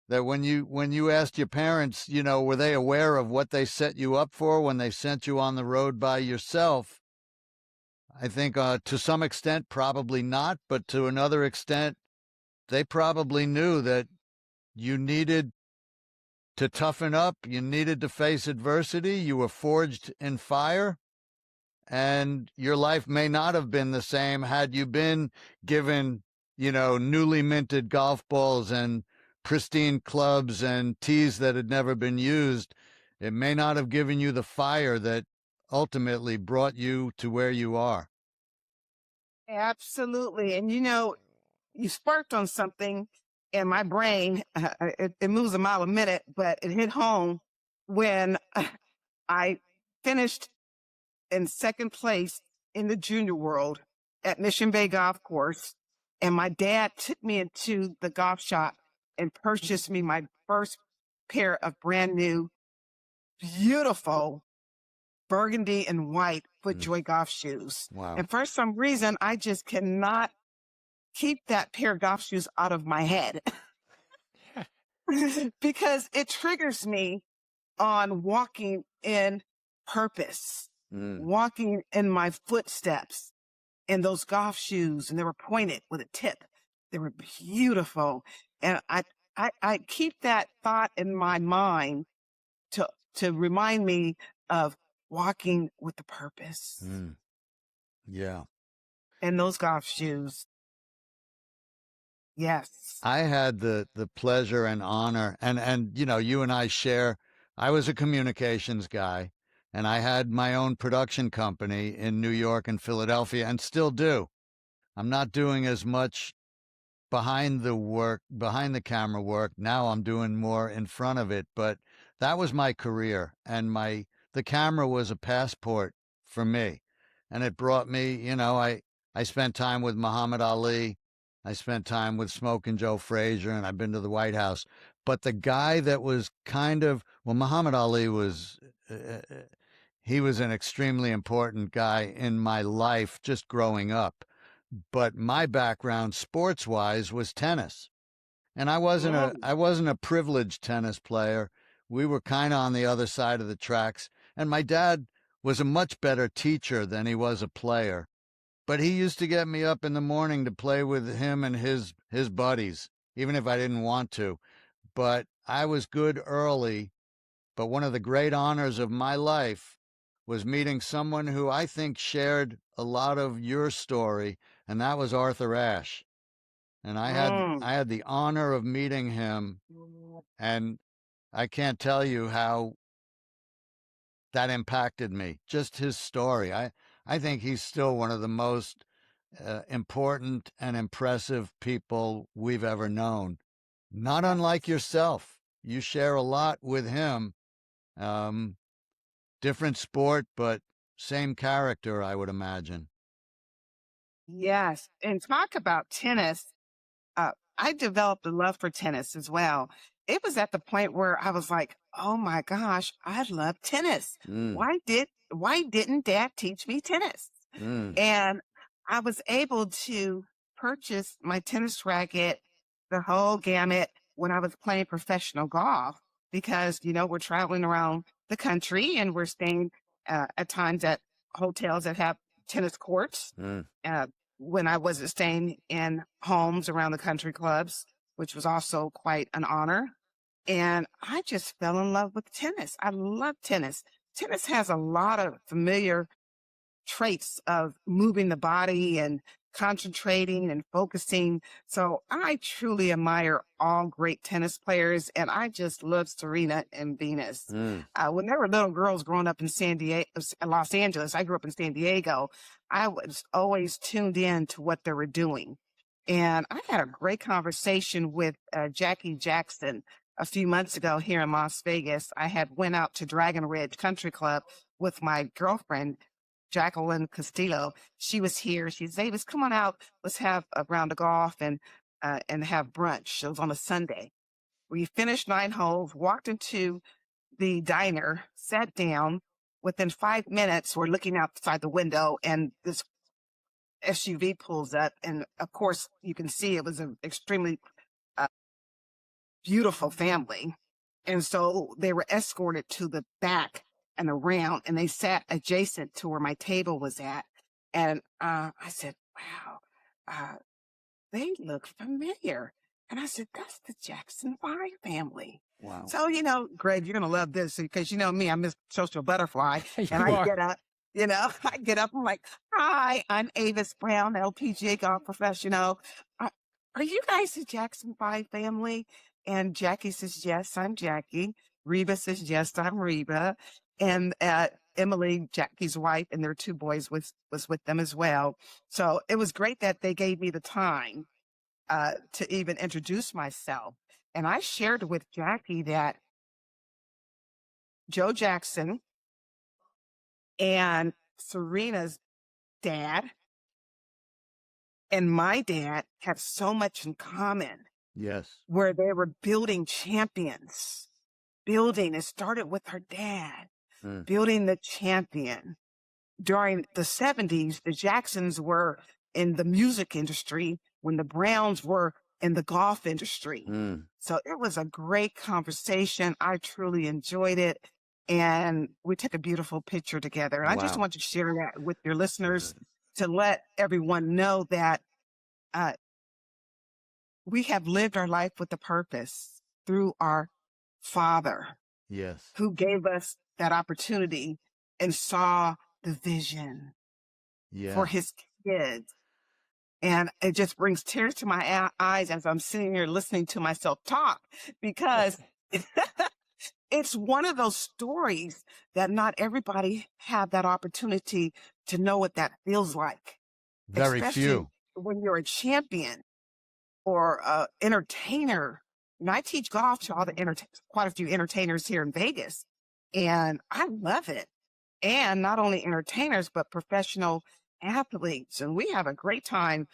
that when you asked your parents, were they aware of what they set you up for when they sent you on the road by yourself? I think to some extent, probably not, but to another extent, they probably knew that you needed to toughen up, you needed to face adversity, you were forged in fire, and your life may not have been the same had you been given, newly minted golf balls and pristine clubs and tees that had never been used. It may not have given you the fire that ultimately brought you to where you are. Absolutely. And you sparked on something in my brain. It moves a mile a minute, but it hit home when I finished in second place in the junior world at Mission Bay Golf Course. And my dad took me into the golf shop and purchased me my first pair of brand new, beautiful burgundy and white FootJoy golf shoes. Wow. And for some reason, I just cannot keep that pair of golf shoes out of my head because it triggers me on walking in purpose, walking in my footsteps in those golf shoes. And they were pointed with a tip. They were beautiful. And I keep that thought in my mind to remind me of walking with a purpose Yeah. in those golf shoes. Yes. I had the pleasure and honor, and you and I share. I was a communications guy, and I had my own production company in New York and Philadelphia, and still do. I'm not doing as much behind the camera work now. I'm doing more in front of it, but that was my career, and the camera was a passport for me, and it brought me. I spent time with Muhammad Ali. I spent time with Smoking Joe Frazier, and I've been to the White House. But the guy that was Muhammad Ali was, he was an extremely important guy in my life just growing up. But my background sports-wise was tennis. And I wasn't a privileged tennis player. We were kind of on the other side of the tracks. And my dad was a much better teacher than he was a player. But he used to get me up in the morning to play with him and his buddies, even if I didn't want to. But I was good early. But one of the great honors of my life was meeting someone who I think shared a lot of your story, and that was Arthur Ashe. And I had the honor of meeting him, and I can't tell you how that impacted me. Just his story. I think he's still one of the most important and impressive people we've ever known. Not unlike yourself. You share a lot with him. Different sport, but same character, I would imagine. Yes. And talk about tennis. I developed a love for tennis as well. It was at the point where I was like, oh my gosh, I love tennis. Why didn't dad teach me tennis? And I was able to purchase my tennis racket, the whole gamut, when I was playing professional golf because, we're traveling around the country and we're staying at times at hotels that have tennis courts. When I wasn't staying in homes around the country clubs, which was also quite an honor. And I just fell in love with tennis. I love tennis. Tennis has a lot of familiar traits of moving the body and concentrating and focusing. So I truly admire all great tennis players, and I just love Serena and Venus. When there were little girls growing up in Los Angeles, I grew up in San Diego, I was always tuned in to what they were doing. And I had a great conversation with Jackie Jackson a few months ago here in Las Vegas. I had went out to Dragon Ridge Country Club with my girlfriend, Jacqueline Castillo. She was here. She said, Avis, come on out. Let's have a round of golf and have brunch. It was on a Sunday. We finished 9 holes, walked into the diner, sat down. Within 5 minutes, we're looking outside the window and this SUV pulls up. And of course, you can see it was an extremely beautiful family. And so they were escorted to the back and around, and they sat adjacent to where my table was at. And I said, wow, they look familiar. And I said, that's the Jackson 5 family. Wow. So, Greg, you're going to love this because you know me, I'm a social butterfly. And I get up, I get up, I'm like, hi, I'm Avis Brown, LPGA golf professional. Are you guys the Jackson 5 family? And Jackie says, yes, I'm Jackie. Reba says, yes, I'm Reba. And Emily, Jackie's wife, and their 2 boys was with them as well. So it was great that they gave me the time to even introduce myself. And I shared with Jackie that Joe Jackson and Serena's dad and my dad have so much in common, Yes. where they were building champions. It started with her dad, building the champion. During the 70s, the Jacksons were in the music industry when the Browns were in the golf industry. So it was a great conversation. I truly enjoyed it. And we took a beautiful picture together. And I just Wow. want to share that with your listeners to let everyone know that we have lived our life with a purpose through our Father, Yes. who gave us that opportunity and saw the vision for his kids. And it just brings tears to my eyes as I'm sitting here listening to myself talk, because it's one of those stories that not everybody have that opportunity to know what that feels like. Very Especially few. when you're a champion or a entertainer. And I teach golf to quite a few entertainers here in Vegas, and I love it. And not only entertainers, but professional athletes. And we have a great time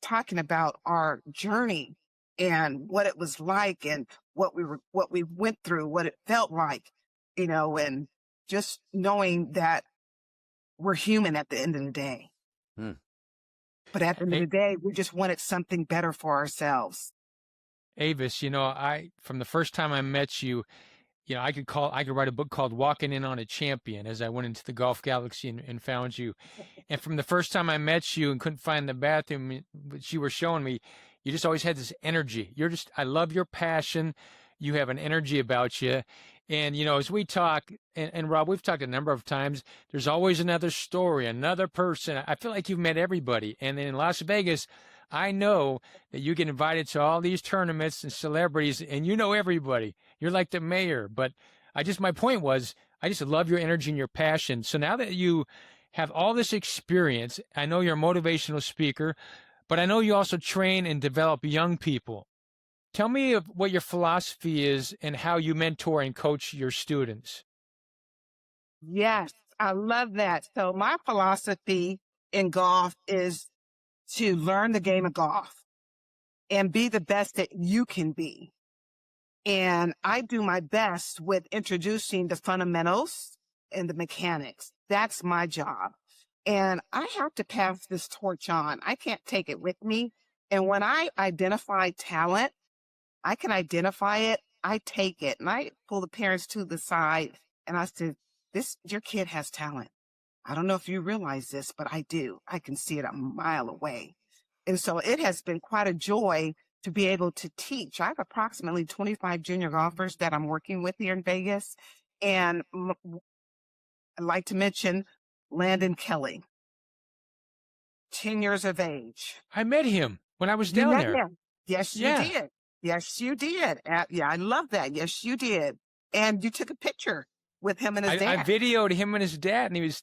talking about our journey and what it was like and what we went through, what it felt like, and just knowing that we're human at the end of the day. But at the end of the day, we just wanted something better for ourselves. Avis, from the first time I met you, I could write a book called Walking In on a Champion, as I went into the golf galaxy and found you. And from the first time I met you and couldn't find the bathroom that you were showing me, you just always had this energy. I love your passion. You have an energy about you. And, as we talk, and Rob, we've talked a number of times, there's always another story, another person. I feel like you've met everybody. And then in Las Vegas, I know that you get invited to all these tournaments and celebrities, and you know everybody. You're like the mayor. But my point was, I just love your energy and your passion. So now that you have all this experience, I know you're a motivational speaker, but I know you also train and develop young people. Tell me what your philosophy is and how you mentor and coach your students. Yes, I love that. So my philosophy in golf is to learn the game of golf and be the best that you can be. And I do my best with introducing the fundamentals and the mechanics. That's my job. And I have to pass this torch on. I can't take it with me. And when I identify talent, I can identify it. I take it and I pull the parents to the side and I said, your kid has talent. I don't know if you realize this, but I do. I can see it a mile away. And so it has been quite a joy to be able to teach. I have approximately 25 junior golfers that I'm working with here in Vegas. And I'd like to mention Landon Kelly, 10 years of age. I met him when I was down there. Him? Yes, you did. Yes, you did. I love that. Yes, you did. And you took a picture with him and his dad. I videoed him and his dad, and he was...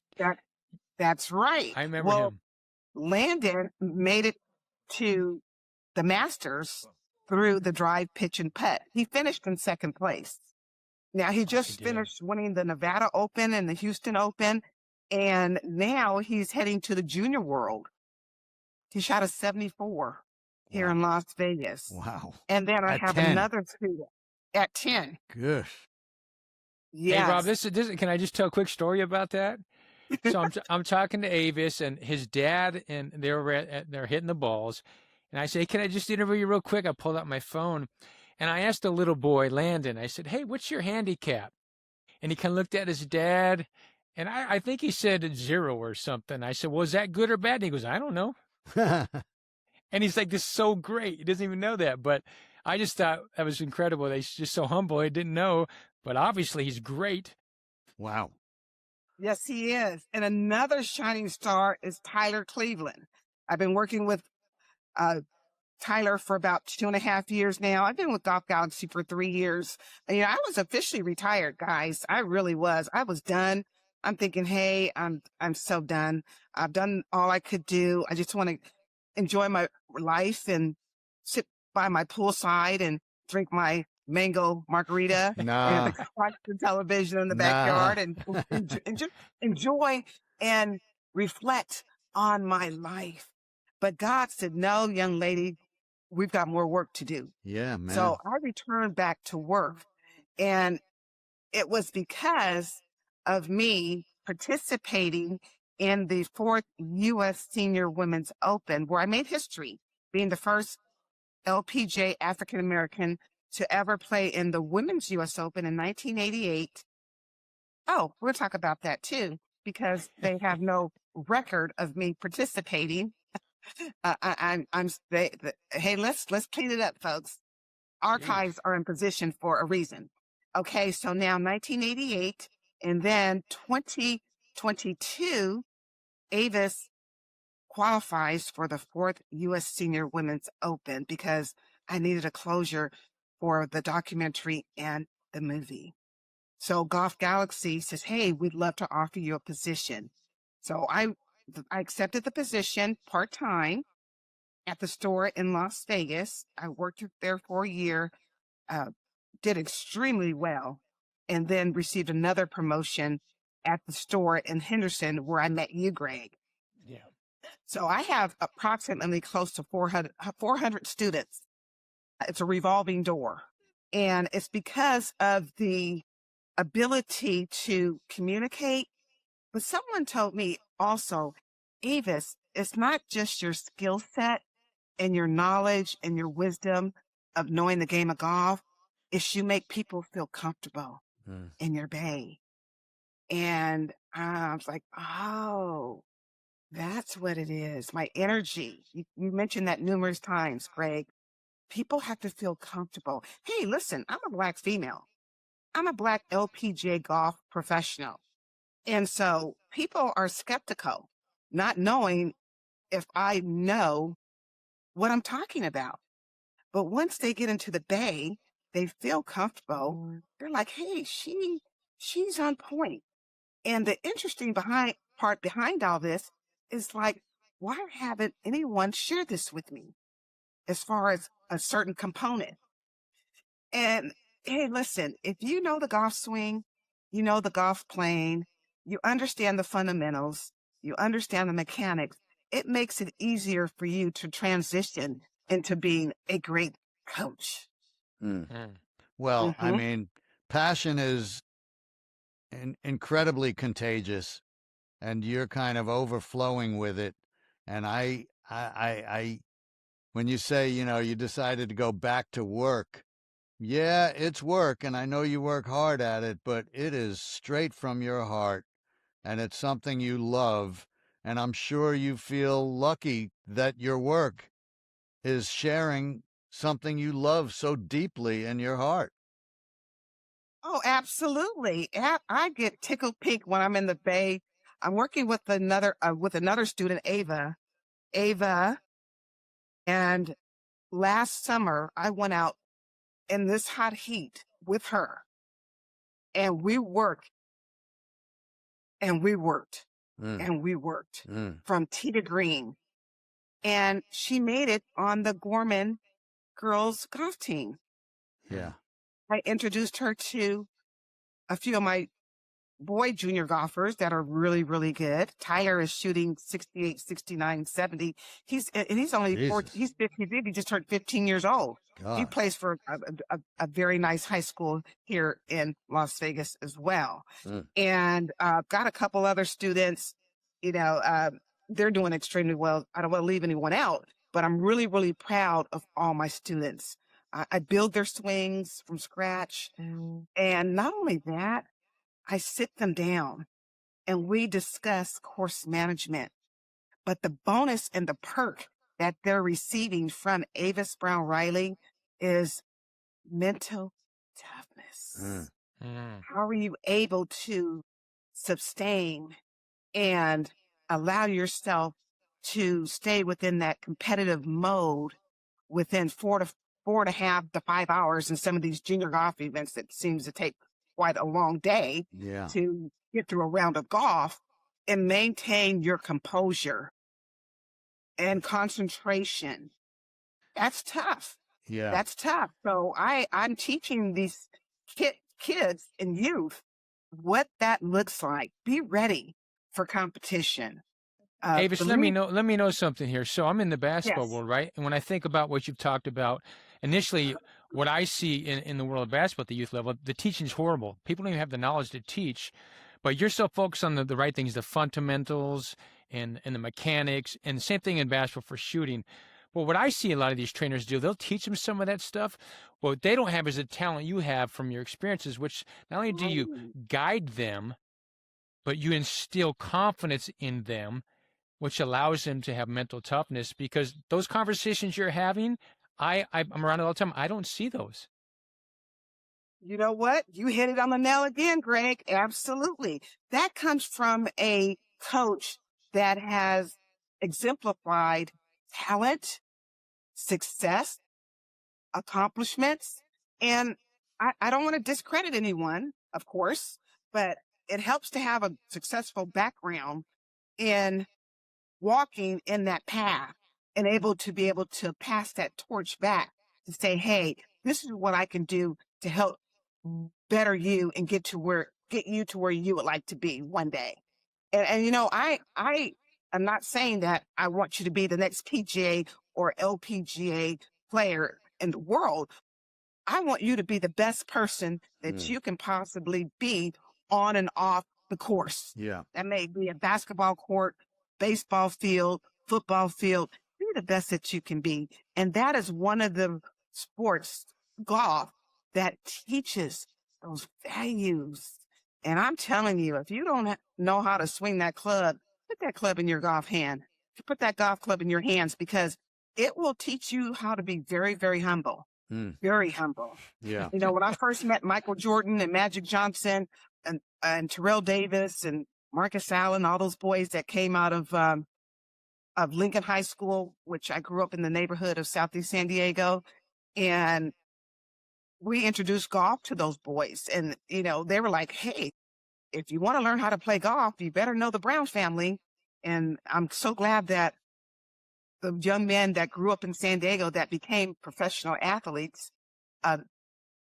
That's right. I remember him. Landon made it to the Masters through the drive, pitch, and putt. He finished in second place. Now, he just finished winning the Nevada Open and the Houston Open, and now he's heading to the Junior World. He shot a 74 here in Las Vegas. Wow. And then I have 10. another student at 10. Good. Yes. Hey, Rob, can I just tell a quick story about that? So I'm talking to Avis and his dad, and they're hitting the balls. And I say, hey, can I just interview you real quick? I pulled out my phone, and I asked the little boy, Landon, I said, hey, what's your handicap? And he kind of looked at his dad, and I think he said 0 or something. I said, well, is that good or bad? And he goes, I don't know. And he's like, this is so great. He doesn't even know that. But I just thought that was incredible. He's just so humble. He didn't know, but obviously he's great. Wow. Yes, he is. And another shining star is Tyler Cleveland. I've been working with Tyler for about 2.5 years now. I've been with Golf Galaxy for 3 years. I was officially retired, guys. I really was. I was done. I'm thinking, hey, I'm so done. I've done all I could do. I just want to enjoy my life and sit by my poolside and drink my mango margarita and Nah, watch the television in the nah. backyard and just enjoy and reflect on my life. But God said, no, young lady, we've got more work to do. Yeah, So man. I returned back to work, and it was because of me participating in the fourth U.S. Senior Women's Open, where I made history, being the first LPJ African American to ever play in the Women's U.S. Open in 1988. Oh, we'll talk about that too, because they have no record of me participating. Hey, let's clean it up, folks. Jeez. Archives are in position for a reason. Okay, so now 1988, and then 2022, Avis qualifies for the fourth U.S. Senior Women's Open because I needed a closure for the documentary and the movie. So Golf Galaxy says, hey, we'd love to offer you a position. So I accepted the position part-time at the store in Las Vegas. I worked there for a year, did extremely well, and then received another promotion at the store in Henderson where I met you, Greg. Yeah. So I have approximately close to 400 students. It's a revolving door. And it's because of the ability to communicate. But someone told me also, Avis, it's not just your skill set and your knowledge and your wisdom of knowing the game of golf. It's you make people feel comfortable in your bay. And I was like, oh, that's what it is. My energy. You mentioned that numerous times, Greg. People have to feel comfortable. Hey, listen, I'm a Black female. I'm a Black LPGA golf professional. And so people are skeptical, not knowing if I know what I'm talking about. But once they get into the bay, they feel comfortable. They're like, hey, she's on point. And the interesting part behind all this is like, why haven't anyone shared this with me as far as a certain component? And hey, listen, if you know the golf swing, you know the golf plane, you understand the fundamentals, you understand the mechanics, it makes it easier for you to transition into being a great coach. Mm. Well, I Mm-hmm. mean, passion is incredibly contagious, and you're kind of overflowing with it. And when you say, you decided to go back to work, yeah, it's work, and I know you work hard at it, but it is straight from your heart, and it's something you love. And I'm sure you feel lucky that your work is sharing something you love so deeply in your heart. Oh, absolutely. I get tickled pink when I'm in the bay. I'm working with another student, Ava, and last summer I went out in this hot heat with her, and we worked and we worked Mm, and we worked mm, from tee to green, and she made it on the Gorman girls golf team. yeah. I introduced her to a few of my boy junior golfers that are really, really good. Tyler is shooting 68, 69, 70. He's only 14, Jesus. he's 50, he just turned 15 years old. He God. plays for a very nice high school here in Las Vegas as well. Mm, And got a couple other students, you know, they're doing extremely well. I don't want to leave anyone out, but I'm really, really proud of all my students. I build their swings from scratch. And not only that, I sit them down and we discuss course management. But the bonus and the perk that they're receiving from Avis Brown Riley is mental toughness. Mm. How are you able to sustain and allow yourself to stay within that competitive mode within 4.5 to 5 hours in some of these junior golf events that seems to take quite a long day yeah. to get through a round of golf and maintain your composure and concentration. That's tough. Yeah. That's tough. So I'm teaching these kids and youth what that looks like. Be ready for competition. Avis, Believe, let me know something here. So I'm in the basketball yes, world, right? And when I think about what you've talked about, initially, what I see in the world of basketball at the youth level, the teaching's horrible. People don't even have the knowledge to teach, but you're so focused on the right things, the fundamentals and the mechanics, and the same thing in basketball for shooting. But what I see a lot of these trainers do, they'll teach them some of that stuff. What they don't have is the talent you have from your experiences, which not only do you right. guide them, but you instill confidence in them, which allows them to have mental toughness, because those conversations you're having, I'm around it all the time. I don't see those. You know what? You hit it on the nail again, Greg. Absolutely. That comes from a coach that has exemplified talent, success, accomplishments. And I don't want to discredit anyone, of course, but it helps to have a successful background in walking in that path and able to pass that torch back to say, hey, this is what I can do to help better you and get you to where you would like to be one day. And you know, I am not saying that I want you to be the next PGA or LPGA player in the world. I want you to be the best person that you can possibly be on and off the course. Yeah. That may be a basketball court, baseball field, football field. Be the best that you can be. And that is one of the sports, golf, that teaches those values. And I'm telling you, if you don't know how to swing that club, put that club in your golf hand. Put that golf club in your hands, because it will teach you how to be very, very humble. Very humble. Yeah. You know, when I first met Michael Jordan and Magic Johnson and Terrell Davis and Marcus Allen, all those boys that came out of Lincoln High School, which I grew up in the neighborhood of Southeast San Diego, and we introduced golf to those boys. And, you know, they were like, hey, if you want to learn how to play golf, you better know the Brown family. And I'm so glad that the young men that grew up in San Diego that became professional athletes, uh,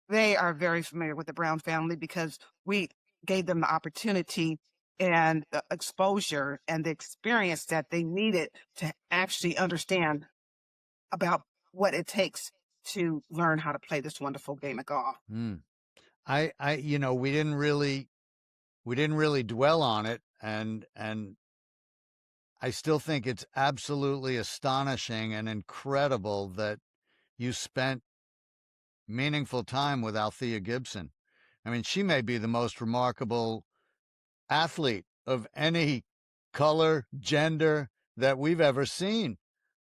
they are very familiar with the Brown family, because we gave them the opportunity and the exposure and the experience that they needed to actually understand about what it takes to learn how to play this wonderful game of golf. You know, we didn't really dwell on it, and I still think it's absolutely astonishing and incredible that you spent meaningful time with Althea Gibson. I mean, she may be the most remarkable athlete of any color, gender that we've ever seen.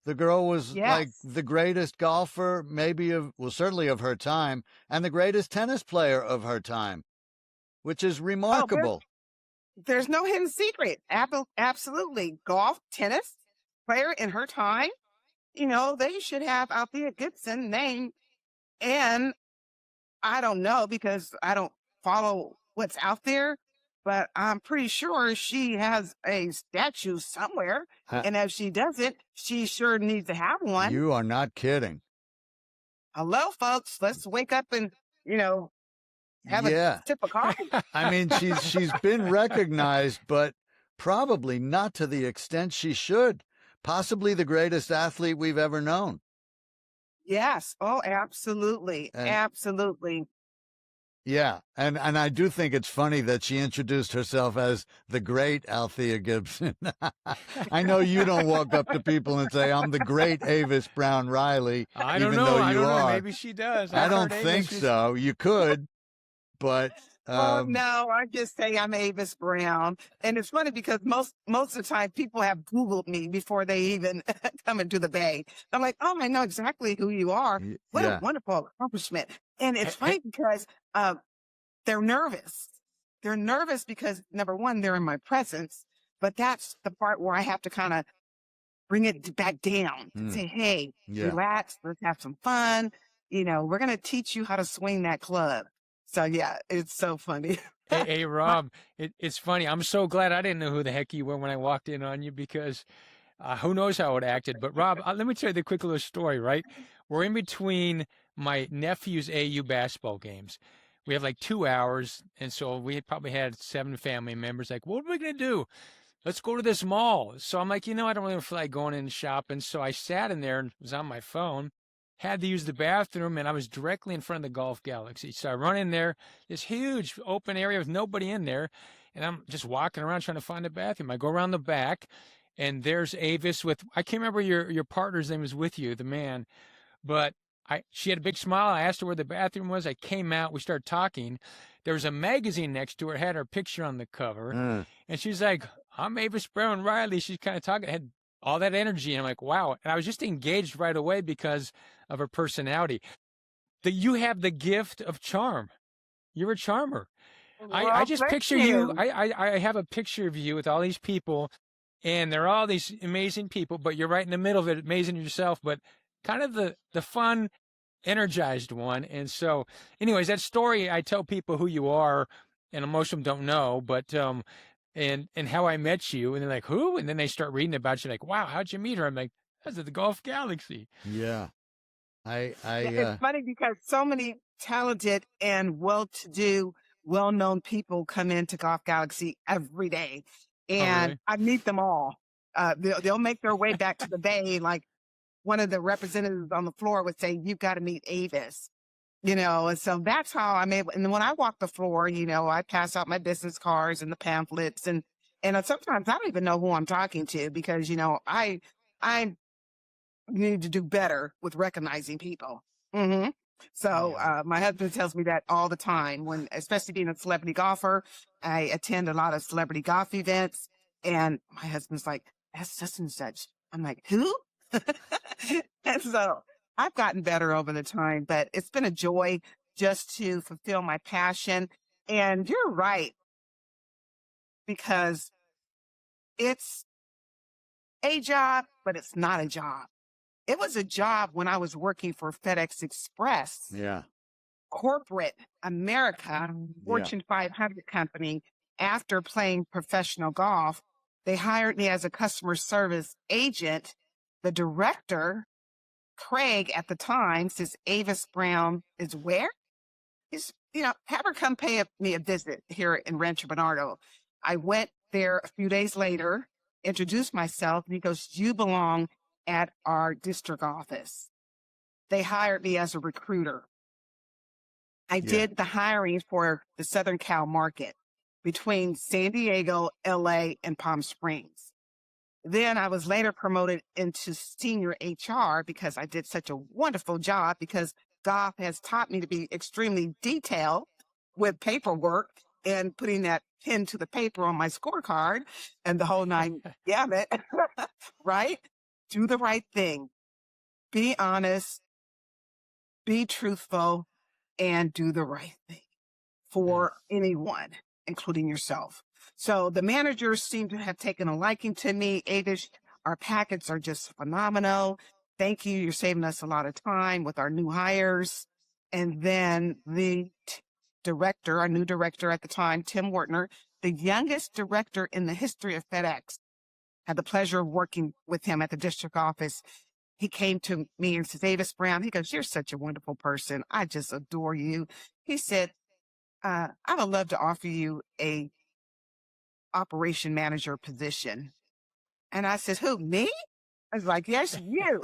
The girl was like Yes. the greatest golfer, certainly of her time, and the greatest tennis player of her time, which is Oh, remarkable. there's no hidden secret. Absolutely. Golf, tennis player in her time. You know, they should have Althea Gibson name. And I don't know, because I don't follow what's out there, but I'm pretty sure she has a statue somewhere. Uh, And if she doesn't, she sure needs to have one. You are not kidding. Hello, folks. Let's wake up and, you know, have Yeah. a sip of coffee. I mean, she's been recognized, but probably not to the extent she should. Possibly the greatest athlete we've ever known. Yes. Oh, absolutely. And Absolutely. yeah, and I do think it's funny that she introduced herself as the great Althea Gibson. I know you don't walk up to people and say, "I'm the great Avis Brown Riley," I even don't know. though I you don't know. are. Maybe she does. I I've don't heard think Avis. so. You could, but Oh no, I just say I'm Avis Brown. And it's funny because most of the time people have Googled me before they even come into the Bay. I'm like, oh, I know exactly who you are. What a yeah, wonderful accomplishment. And it's Hey, funny because they're nervous. They're nervous because, number one, they're in my presence, but that's the part where I have to kind of bring it back down and say, hey, yeah. relax, let's have some fun. You know, we're going to teach you how to swing that club. So yeah, it's so funny. Hey, Rob, it's funny. I'm so glad I didn't know who the heck you were when I walked in on you because who knows how it acted. But Rob, let me tell you the quick little story, right? We're in between my nephew's AU basketball games. We have like 2 hours, and so we had probably had 7 family members. Like, what are we gonna do? Let's go to this mall. So I'm like, I don't really feel like going in shopping. So I sat in there and was on my phone, had to use the bathroom, and I was directly in front of the Golf Galaxy. So I run in there, this huge open area with nobody in there, and I'm just walking around trying to find the bathroom. I go around the back, and there's Avis with, I can't remember your partner's name was with you, the man, but she had a big smile. I asked her where the bathroom was. I came out. We started talking. There was a magazine next to her, had her picture on the cover. And she's like, I'm Avis Brown Riley. She's kind of talking, had all that energy. And I'm like, wow. And I was just engaged right away because of her personality. You have the gift of charm. You're a charmer. I Well, just thank picture you. you. I have a picture of you with all these people, and they're all these amazing people, but you're right in the middle of it, amazing yourself, but kind of the fun, energized one. And so, anyways, that story, I tell people who you are, and most of them don't know, but and how I met you, and they're like, who? And then they start reading about you, like, wow, how'd you meet her? I'm like, that's at the Golf Galaxy. Yeah. Yeah, it's funny because so many talented and well-to-do, well-known people come into Golf Galaxy every day, Oh, and really? I meet them all. They'll make their way back to the bay. Like one of the representatives on the floor would say, "You've got to meet Avis," and so that's how I'm able. And when I walk the floor, I pass out my business cards and the pamphlets, and sometimes I don't even know who I'm talking to because I need to do better with recognizing people. hmm So Yeah. my husband tells me that all the time. When, especially being a celebrity golfer, I attend a lot of celebrity golf events, and my husband's like, "That's such and such." I'm like, "Who?" And so I've gotten better over the time, but it's been a joy just to fulfill my passion. And you're right, because it's a job, but it's not a job. It was a job when I was working for FedEx Express, Yeah. corporate America, Yeah. Fortune 500 company. After playing professional golf, they hired me as a customer service agent. The director, Craig, at the time, says, Avis Brown is where? Have her come pay me a visit here in Rancho Bernardo. I went there a few days later, introduced myself, and he goes, "You belong at our district office." They hired me as a recruiter. I Yeah. did the hiring for the Southern Cal market between San Diego, LA, and Palm Springs. Then I was later promoted into senior HR because I did such a wonderful job, because golf has taught me to be extremely detailed with paperwork and putting that pen to the paper on my scorecard and the whole nine gamut, right? Do the right thing. Be honest, be truthful, and do the right thing for anyone, including yourself. So the managers seem to have taken a liking to me. Avis, our packets are just phenomenal. Thank you. You're saving us a lot of time with our new hires. And then the director, our new director at the time, Tim Wertner, the youngest director in the history of FedEx, had the pleasure of working with him at the district office. He came to me and says, Avis Brown, he goes, "You're such a wonderful person. I just adore you." He said, "I would love to offer you a operation manager position." And I said, "Who, me?" I was like, "Yes, you."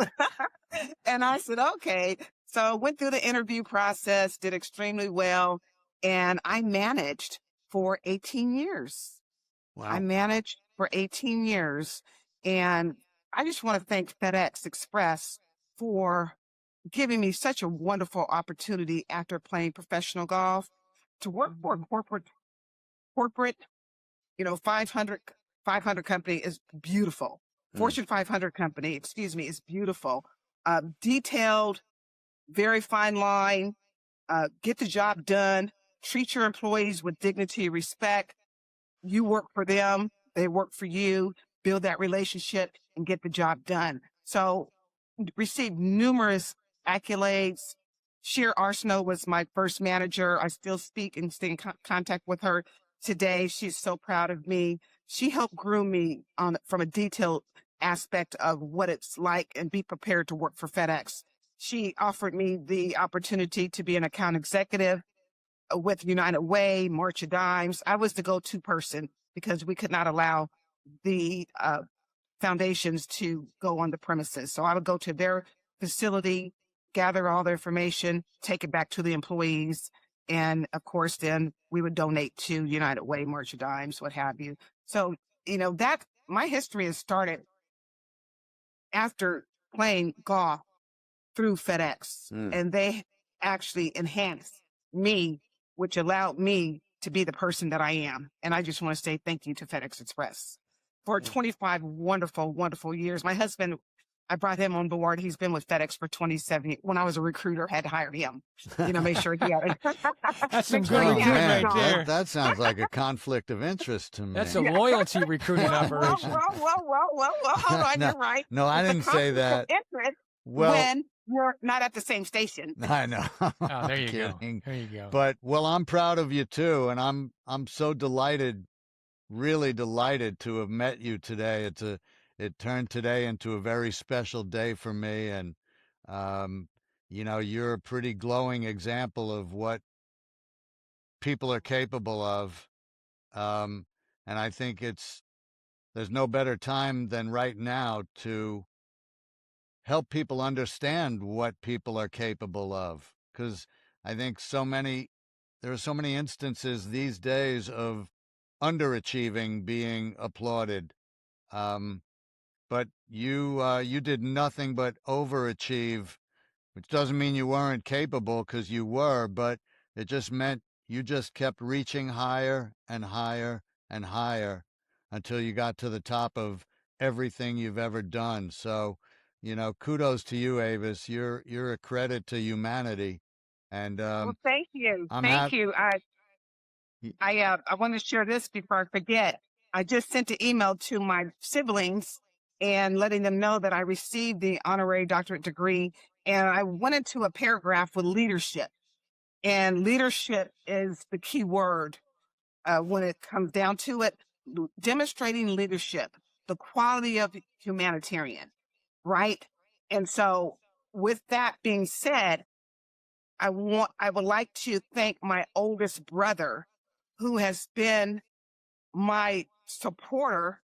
And I said, "Okay." So went through the interview process, did extremely well. And I managed for 18 years. I Wow. managed for 18 years. And I just want to thank FedEx Express for giving me such a wonderful opportunity after playing professional golf to work for a corporate, 500 company is beautiful. Fortune 500 company, excuse me, is beautiful. Detailed, very fine line, get the job done, treat your employees with dignity, respect. You work for them, they work for you, build that relationship and get the job done. So received numerous accolades, Sheer Arsenault was my first manager. I still speak and stay in contact with her today. She's so proud of me. She helped groom me from a detailed aspect of what it's like and be prepared to work for FedEx. She offered me the opportunity to be an account executive with United Way, March of Dimes. I was the go-to person because we could not allow the foundations to go on the premises. So I would go to their facility, gather all the information, take it back to the employees. And of course, then we would donate to United Way, March of Dimes, what have you. So, that my history has started after playing golf through FedEx, and they actually enhanced me, which allowed me to be the person that I am. And I just want to say thank you to FedEx Express for 25 wonderful, wonderful years. My husband, I brought him on board. He's been with FedEx for 27 years. When I was a recruiter, had to hire him, make sure he had it. That's some Make good sure he recruiting had right it. there. that sounds like a conflict of interest to me. That's a loyalty recruiting operation. Well, hold on, No, you're right. no, I It's a didn't say conflict of that. interest Well, when you're not at the same station. I know. Oh, I'm there you go. kidding. There you go. But I'm proud of you too, and I'm so delighted, really delighted to have met you today. It turned today into a very special day for me, and you're a pretty glowing example of what people are capable of. And I think there's no better time than right now to help people understand what people are capable of, because I think there are so many instances these days of underachieving being applauded. But you did nothing but overachieve, which doesn't mean you weren't capable, because you were, but it just meant you just kept reaching higher and higher and higher until you got to the top of everything you've ever done. So, kudos to you, Avis. You're a credit to humanity. And Well, thank you. I'm Thank happy. you. I want to share this before I forget. I just sent an email to my siblings and letting them know that I received the honorary doctorate degree. And I went into a paragraph with leadership. And leadership is the key word when it comes down to it. Demonstrating leadership, the quality of humanitarian, right? And so, with that being said, I would like to thank my oldest brother, who has been my supporter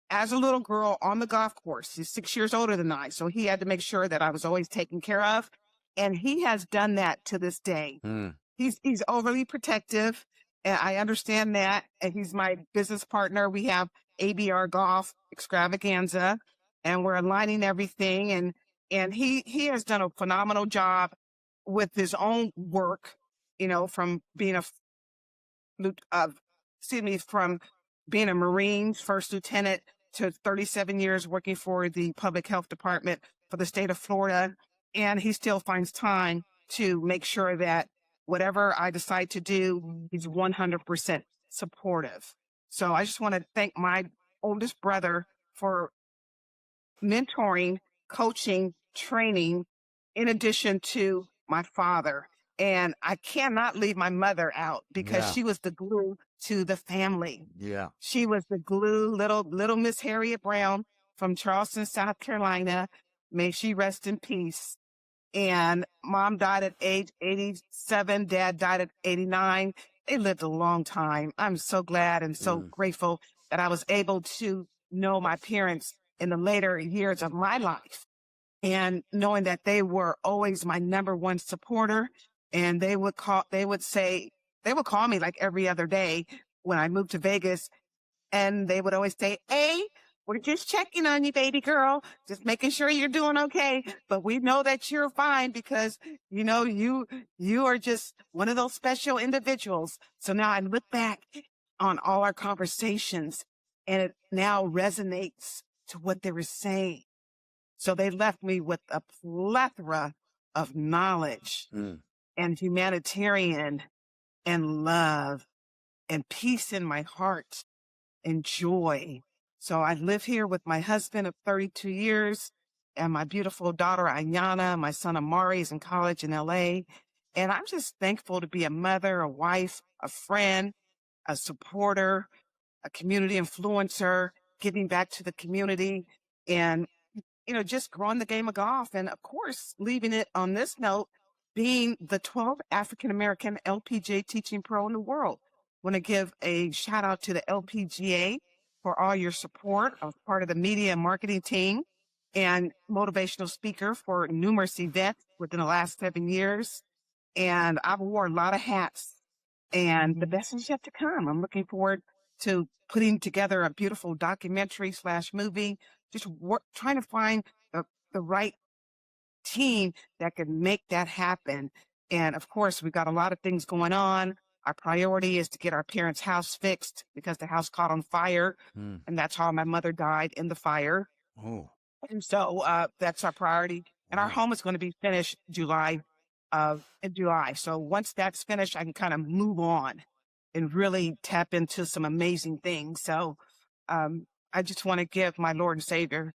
as a little girl on the golf course. He's 6 years older than I, so he had to make sure that I was always taken care of. And he has done that to this day. He's overly protective, and I understand that. And he's my business partner. We have ABR Golf Extravaganza, and we're aligning everything. And he has done a phenomenal job with his own work, from being from being a Marine first lieutenant to 37 years working for the public health department for the state of Florida. And he still finds time to make sure that whatever I decide to do, he's 100% supportive. So I just want to thank my oldest brother for mentoring, coaching, training, in addition to my father. And I cannot leave my mother out because Yeah. she was the glue to the family. Yeah. She was the glue, little Miss Harriet Brown from Charleston, South Carolina. May she rest in peace. And mom died at age 87. Dad died at 89. They lived a long time. I'm so glad and so grateful that I was able to know my parents in the later years of my life, and knowing that they were always my number one supporter. And they would call me like every other day when I moved to Vegas. And they would always say, "Hey, we're just checking on you, baby girl, just making sure you're doing okay. But we know that you're fine because, you are just one of those special individuals." So now I look back on all our conversations, and it now resonates to what they were saying. So they left me with a plethora of knowledge and humanitarian and love and peace in my heart and joy. So I live here with my husband of 32 years. and my beautiful daughter, Ayana. My son, Amari, is in college in LA. And I'm just thankful to be a mother, a wife, a friend, a supporter, a community influencer, giving back to the community, and just growing the game of golf. And of course, leaving it on this note, being the 12th African American LPGA teaching pro in the world. Want to give a shout out to the LPGA for all your support. I was part of the media and marketing team and motivational speaker for numerous events within the last 7 years. And I've worn a lot of hats, and the best is yet to come. I'm looking forward to putting together a beautiful documentary / movie, just trying to find the right team that can make that happen. And of course, we've got a lot of things going on. Our priority is to get our parents' house fixed because the house caught on fire. And that's how my mother died, in the fire. Oh, And so that's our priority. And our wow. home is going to be finished in July. So once that's finished, I can kind of move on and really tap into some amazing things. So I just want to give my Lord and Savior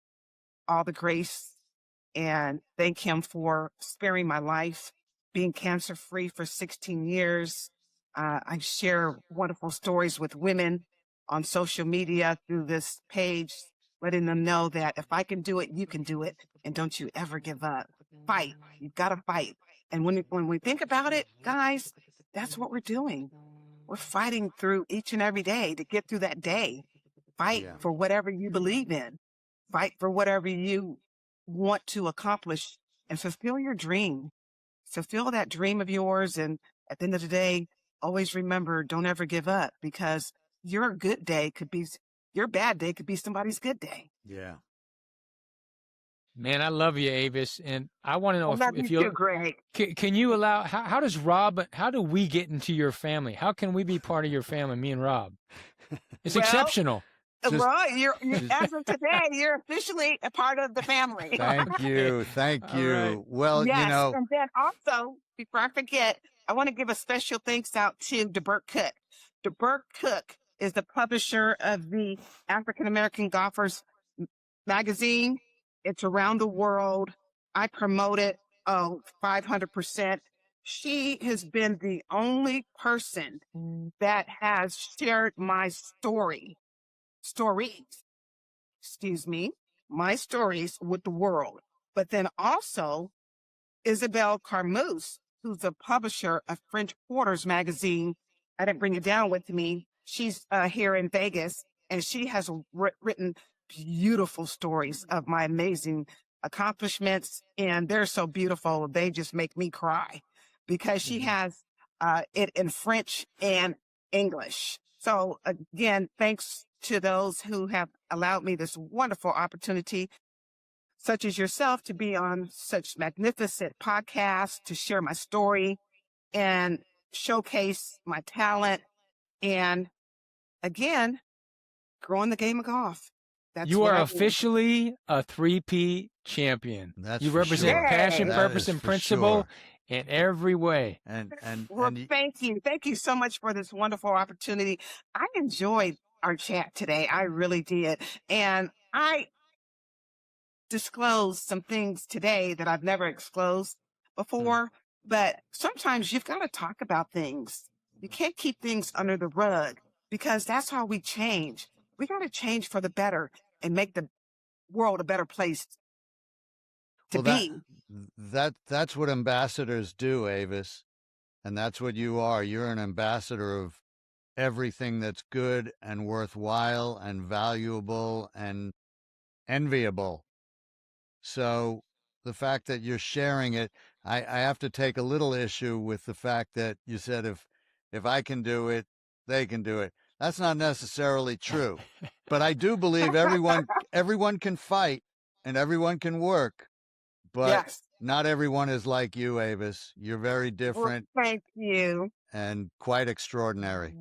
all the grace and thank him for sparing my life, being cancer-free for 16 years. I share wonderful stories with women on social media through this page, letting them know that if I can do it, you can do it. And don't you ever give up. Fight. You've got to fight. And when we think about it, guys, that's what we're doing. We're fighting through each and every day to get through that day. Fight for whatever you believe in. Fight for whatever you want to accomplish and fulfill your dream. Fulfill that dream of yours. And at the end of the day, always remember, don't ever give up, because your bad day could be somebody's good day. Yeah. Man, I love you, Avis, and I want to know I love if you you too, Greg. can you allow how do we get into your family? How can we be part of your family, me and Rob? It's Well, exceptional. Well, as of today, you're officially a part of the family. Thank you. Thank you. Right. Well, Yes, and then also, before I forget, I want to give a special thanks out to DeBerk Cook. DeBerk Cook is the publisher of the African American Golfers magazine. It's around the world. I promote it 500%. She has been the only person that has shared my stories, my stories with the world. But then also Isabel Carmouche, who's the publisher of French Quarters magazine. I didn't bring it down with me. She's here in Vegas, and she has written beautiful stories of my amazing accomplishments. And they're so beautiful, they just make me cry, because she has it in French and English. So again, thanks to those who have allowed me this wonderful opportunity, such as yourself, to be on such magnificent podcasts, to share my story and showcase my talent. And again, growing the game of golf. That's You what are I do. officially a 3P champion. That's You for represent sure. passion, That purpose, is and for principle sure. in every way. Well, And thank you. Thank you so much for this wonderful opportunity. I enjoyed our chat today. I really did. And I disclosed some things today that I've never disclosed before, but sometimes you've got to talk about things. You can't keep things under the rug, because that's how we change. We got to change for the better and make the world a better place to be. That's what ambassadors do, Avis. And that's what you are. You're an ambassador of everything that's good and worthwhile and valuable and enviable. So the fact that you're sharing it, I have to take a little issue with the fact that you said if I can do it, they can do it. That's not necessarily true. But I do believe everyone can fight and everyone can work, but Yes. not everyone is like you, Avis. You're very different. Well, thank you. And quite extraordinary.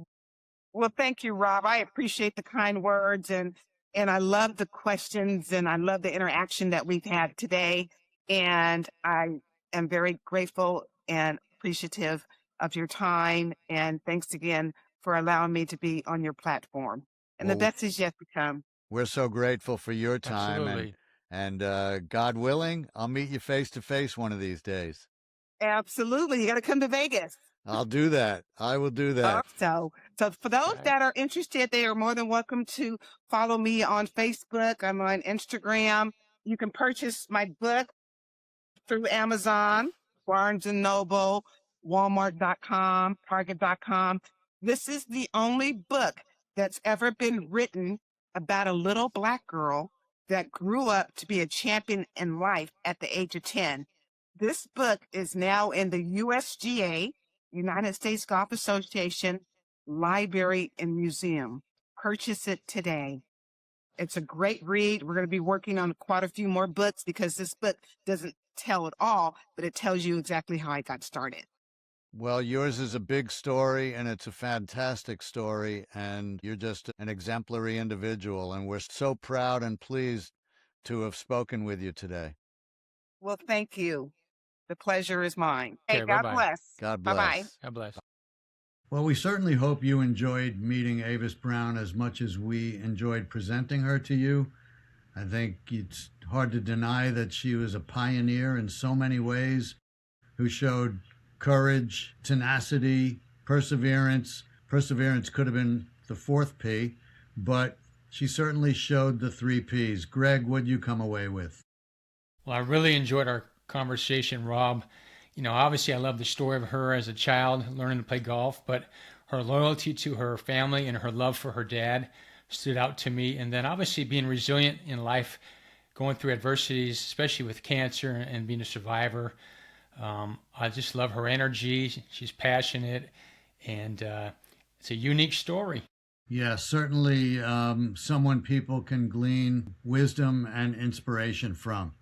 Well, thank you, Rob. I appreciate the kind words, and I love the questions, and I love the interaction that we've had today. And I am very grateful and appreciative of your time. And thanks again for allowing me to be on your platform. And the Well, best is yet to come. we're so grateful for your time. Absolutely. And God willing, I'll meet you face to face one of these days. Absolutely. You got to come to Vegas. I'll do that. I will do that. So for those Right. that are interested, they are more than welcome to follow me on Facebook. I'm on Instagram. You can purchase my book through Amazon, Barnes and Noble, Walmart.com, Target.com. This is the only book that's ever been written about a little Black girl that grew up to be a champion in life at the age of 10. This book is now in the USGA, United States Golf Association, Library and Museum. Purchase it today. It's a great read. We're going to be working on quite a few more books because this book doesn't tell it all, but it tells you exactly how I got started. Well, yours is a big story, and it's a fantastic story, and you're just an exemplary individual, and we're so proud and pleased to have spoken with you today. Well, thank you. The pleasure is mine. Hey, Okay, God bye-bye. bless. God Bye-bye. bless. God bless. Well, we certainly hope you enjoyed meeting Avis Brown as much as we enjoyed presenting her to you. I think it's hard to deny that she was a pioneer in so many ways, who showed courage, tenacity, perseverance. Perseverance could have been the fourth P, but she certainly showed the three Ps. Greg, what'd you come away with? Well, I really enjoyed our conversation, Rob. Obviously, I love the story of her as a child learning to play golf, but her loyalty to her family and her love for her dad stood out to me. And then, obviously, being resilient in life, going through adversities, especially with cancer and being a survivor. I just love her energy. She's passionate, and it's a unique story. Yeah, certainly someone people can glean wisdom and inspiration from.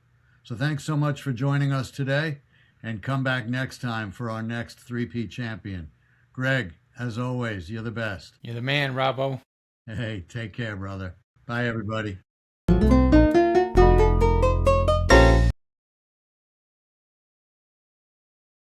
So thanks so much for joining us today, and come back next time for our next 3P champion. Greg, as always, you're the best. You're the man, Robbo. Hey, take care, brother. Bye, everybody.